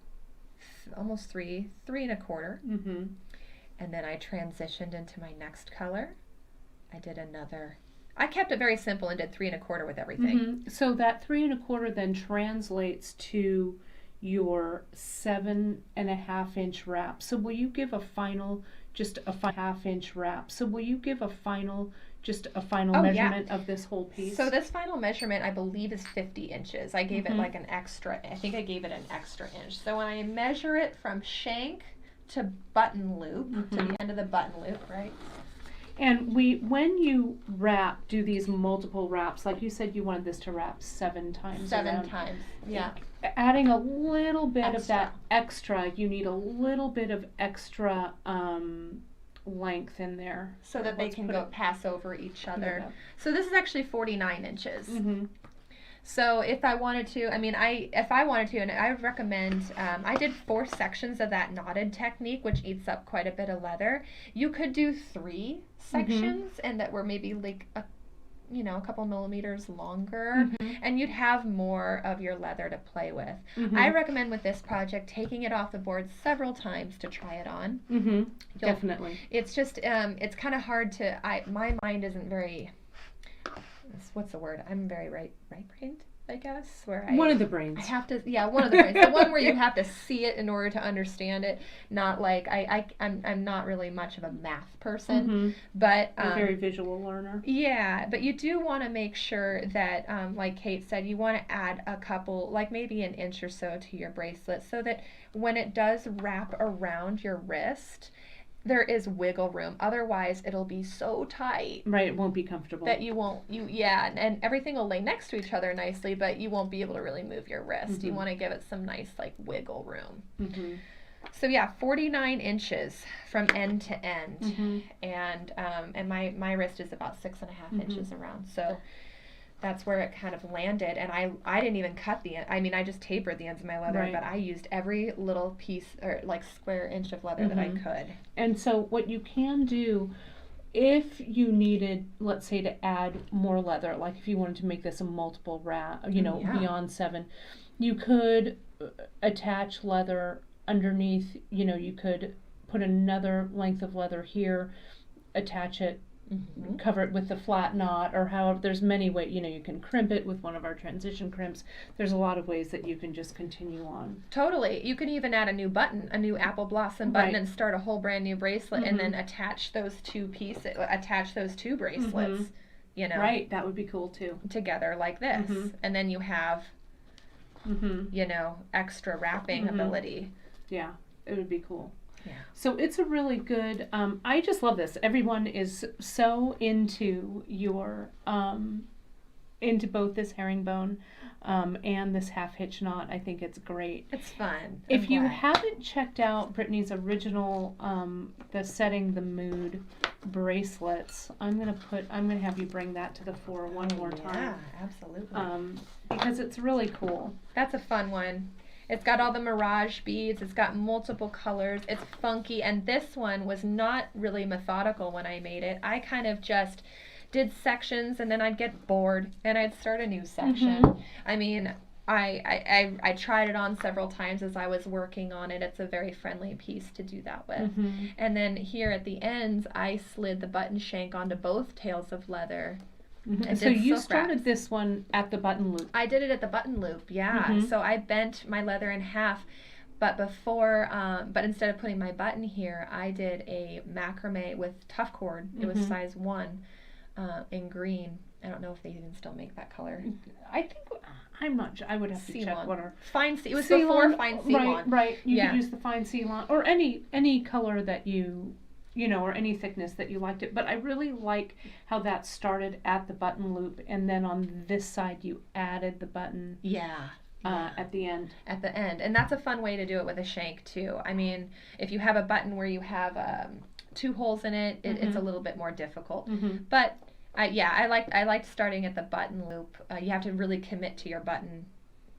almost 3 1/4, and then I transitioned into my next color. I kept it very simple and did 3 1/4 with everything. So that 3 1/4 then translates to your 7.5 inch wrap. So will you give a final, just a 1/2 inch wrap? So will you give a final, just a final measurement of this whole piece? So this final measurement, I believe, is 50 inches. I gave it like an extra, I think I gave it an extra inch. So when I measure it from shank to button loop, to the end of the button loop, right? And when you wrap, do these multiple wraps, like you said you wanted this to wrap 7 times. 7 times, yeah. Adding a little bit of that extra, you need a little bit of extra length in there. So that they can pass over each other. So this is actually 49 inches. So if I wanted to, and I would recommend, I did 4 sections of that knotted technique, which eats up quite a bit of leather. You could do 3 sections, and that were maybe like a couple millimeters longer, and you'd have more of your leather to play with. I recommend with this project taking it off the board several times to try it on. Definitely. It's just, it's kind of hard to, my mind isn't very what's the word? I'm very right-brained, I guess. One of the brains. I have to, one of the brains. The one where you have to see it in order to understand it. Not like I'm not really much of a math person, but a very visual learner. Yeah, but you do want to make sure that, like Kate said, you want to add a couple, like maybe an inch or so to your bracelet, so that when it does wrap around your wrist, there is wiggle room. Otherwise, it'll be so tight. Right, it won't be comfortable. That and everything will lay next to each other nicely, but you won't be able to really move your wrist. You want to give it some nice, like, wiggle room. So yeah, 49 inches from end to end. And my wrist is about 6.5 inches around. So that's where it kind of landed. And I didn't even cut the end. I mean, I just tapered the ends of my leather, but I used every little piece or like square inch of leather that I could. And so what you can do, if you needed, let's say, to add more leather, like if you wanted to make this a multiple wrap, beyond 7, you could attach leather underneath. You could put another length of leather here, attach it, cover it with the flat knot, or however. There's many ways. You can crimp it with one of our transition crimps. There's a lot of ways that you can just continue on. Totally. You can even add a new button, a new apple blossom button, and start a whole brand new bracelet, and then attach those two bracelets. Right, that would be cool too. Together like this, and then you have, extra wrapping ability. Yeah, it would be cool. Yeah. So it's a really good, I just love this. Everyone is so into into both this herringbone and this half hitch knot. I think it's great. It's fun. If you haven't checked out Brittany's original, the Setting the Mood bracelets, I'm gonna have you bring that to the fore one more time. Yeah, absolutely. Because it's really cool. That's a fun one. It's got all the mirage beads. It's got multiple colors. It's funky. And this one was not really methodical when I made it. I kind of just did sections, and then I'd get bored and I'd start a new section. I mean, I tried it on several times as I was working on it. It's a very friendly piece to do that with. And then here at the ends, I slid the button shank onto both tails of leather. So you started this one at the button loop. I did it at the button loop, yeah. So I bent my leather in half, but but instead of putting my button here, I did a macrame with tough cord. It was size 1 in green. I don't know if they even still make that color. I'm not sure. I would have to check what our fine. It was before fine Ceylon. Right. You could use the fine Ceylon or any color that you or any thickness that you liked it. But I really like how that started at the button loop, and then on this side you added the button. At the end. At the end. And that's a fun way to do it with a shank too. I mean, if you have a button where you have 2 holes in it, it's a little bit more difficult. But I liked starting at the button loop. You have to really commit to your button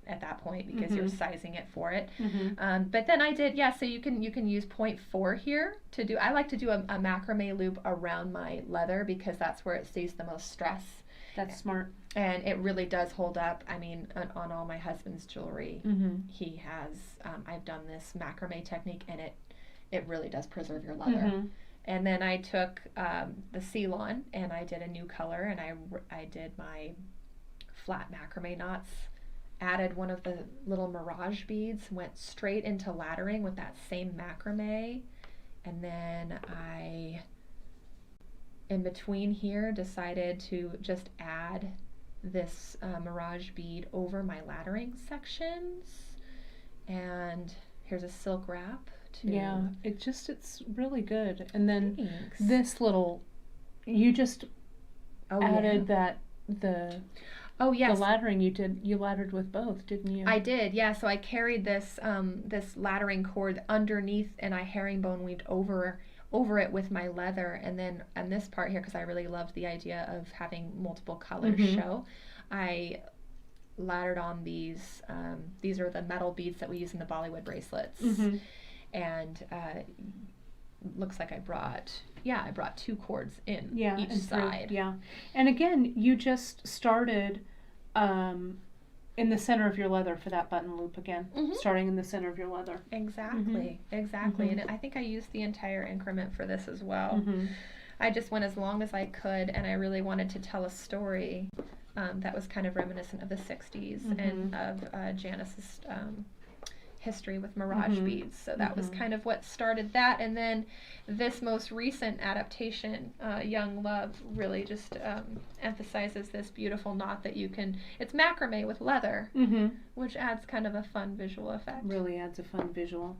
at that point because you're sizing it for it. But then I did, so you can use 0.4 here to do. I like to do a macrame loop around my leather because that's where it sees the most stress. That's smart. And it really does hold up. I mean, on all my husband's jewelry, he has, I've done this macrame technique, and it really does preserve your leather. And then I took the Ceylon, and I did a new color, and I did my flat macrame knots, added one of the little mirage beads, went straight into laddering with that same macrame, and then I, in between here, decided to just add this mirage bead over my laddering sections. And here's a silk wrap too. Yeah, it's really good. And then this little, you just added the laddering you laddered with both, didn't you? I did, yeah. So I carried this this laddering cord underneath, and I herringbone weaved over it with my leather. And then on this part here, because I really loved the idea of having multiple colors show, I laddered on these. These are the metal beads that we use in the Bollywood bracelets. And looks like I brought 2 cords in each side. And again, you just started in the center of your leather for that button loop again. Starting in the center of your leather. Exactly. And I think I used the entire increment for this as well. I just went as long as I could, and I really wanted to tell a story that was kind of reminiscent of the 60s and of Janice's history with mirage beads. So that was kind of what started that. And then this most recent adaptation, Young Love, really just emphasizes this beautiful knot that you can, it's macrame with leather, which adds kind of a fun visual effect. Really adds a fun visual.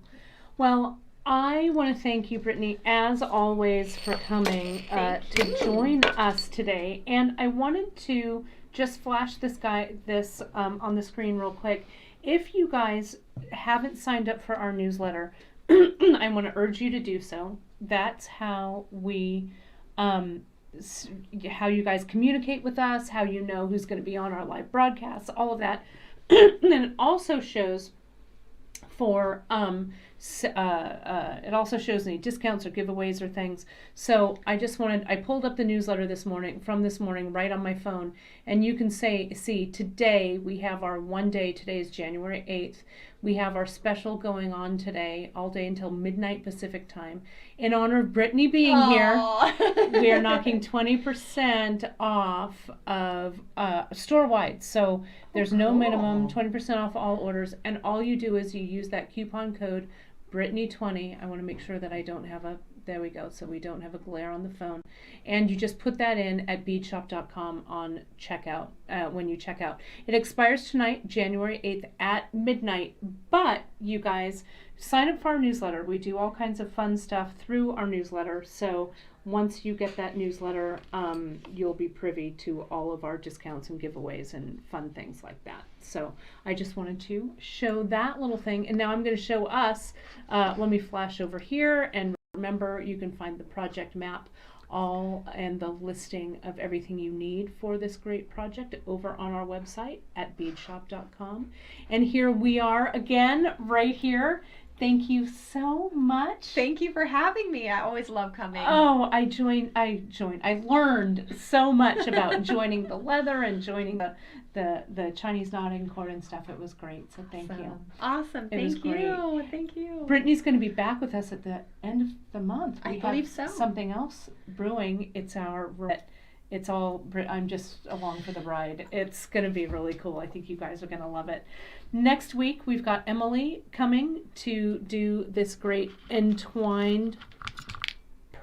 Well, I want to thank you, Brittany, as always, for coming to join us today. And I wanted to just flash this on the screen real quick. If you guys haven't signed up for our newsletter, I want to urge you to do so. That's how we, how you guys communicate with us, how you know who's going to be on our live broadcasts, all of that. And it also shows for it also shows any discounts or giveaways or things. So I pulled up the newsletter this morning right on my phone, and you can see today we have our one day. Today is January 8th. We have our special going on today all day until midnight Pacific time. In honor of Brittany being here, we are knocking 20% off of store-wide. So there's no minimum, 20% off all orders, and all you do is you use that coupon code Brittany20. I want to make sure that I don't have there we go, so we don't have a glare on the phone. And you just put that in at beadshop.com on checkout, when you check out. It expires tonight, January 8th at midnight, but you guys sign up for our newsletter. We do all kinds of fun stuff through our newsletter, so once you get that newsletter, you'll be privy to all of our discounts and giveaways and fun things like that. So I just wanted to show that little thing. And now I'm going to show us, let me flash over here, and remember you can find the project map and the listing of everything you need for this great project over on our website at beadshop.com. And here we are again, right here. Thank you so much. Thank you for having me. I always love coming. Oh, I learned so much about joining the leather and joining the Chinese knotting cord and stuff. It was great. So thank you. Awesome. Thank you. Thank you. Brittany's going to be back with us at the end of the month. I believe so. Something else brewing. I'm just along for the ride. It's going to be really cool. I think you guys are going to love it. Next week, we've got Emily coming to do this great entwined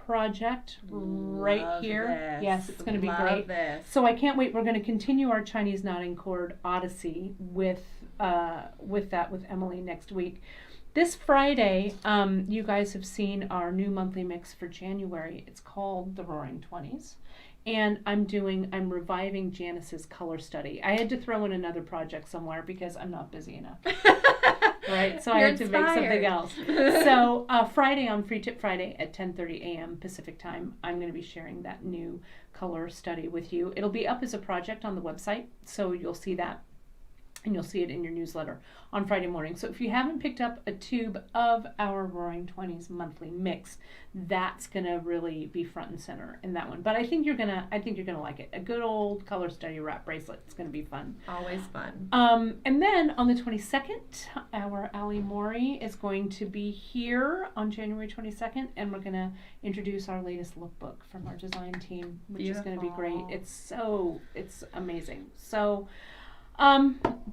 project right here. This. Yes, it's going to be great. This. So I can't wait. We're going to continue our Chinese knotting cord odyssey with Emily next week. This Friday, you guys have seen our new monthly mix for January. It's called The Roaring 20s. And I'm reviving Janice's color study. I had to throw in another project somewhere because I'm not busy enough. Right? So I had to make something else. So Friday on Free Tip Friday at 10:30 a.m. Pacific time, I'm going to be sharing that new color study with you. It'll be up as a project on the website, so you'll see that. And you'll see it in your newsletter on Friday morning. So if you haven't picked up a tube of our Roaring 20s monthly mix, that's gonna really be front and center in that one. But I think you're gonna like it. A good old color study wrap bracelet. It's gonna be fun. Always fun. And then on the 22nd, our Allie Morey is going to be here on January 22nd, and we're gonna introduce our latest lookbook from our design team, which is gonna be great. It's amazing. So.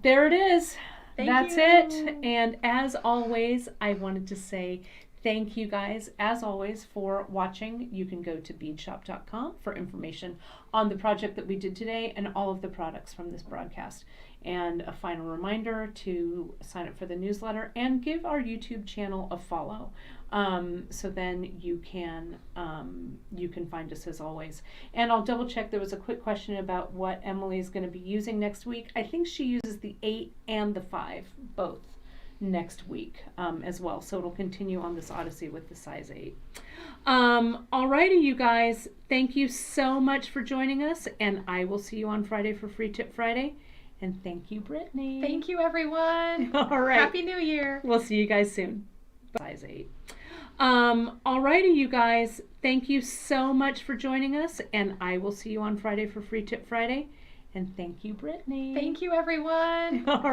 There it is. That's it. And as always, I wanted to say thank you guys, as always, for watching. You can go to beadshop.com for information on the project that we did today and all of the products from this broadcast. And a final reminder to sign up for the newsletter and give our YouTube channel a follow. So then you can find us as always. And I'll double check. There was a quick question about what Emily is going to be using next week. I think she uses the 8 and the 5 both next week as well. So it'll continue on this odyssey with the size 8. Alrighty, you guys. Thank you so much for joining us, and I will see you on Friday for Free Tip Friday. And thank you, Brittany. Thank you, everyone. All right. Happy New Year. We'll see you guys soon. Size 8. Alrighty, you guys. Thank you so much for joining us, and I will see you on Friday for Free Tip Friday. And thank you, Brittany. Thank you, everyone. All right.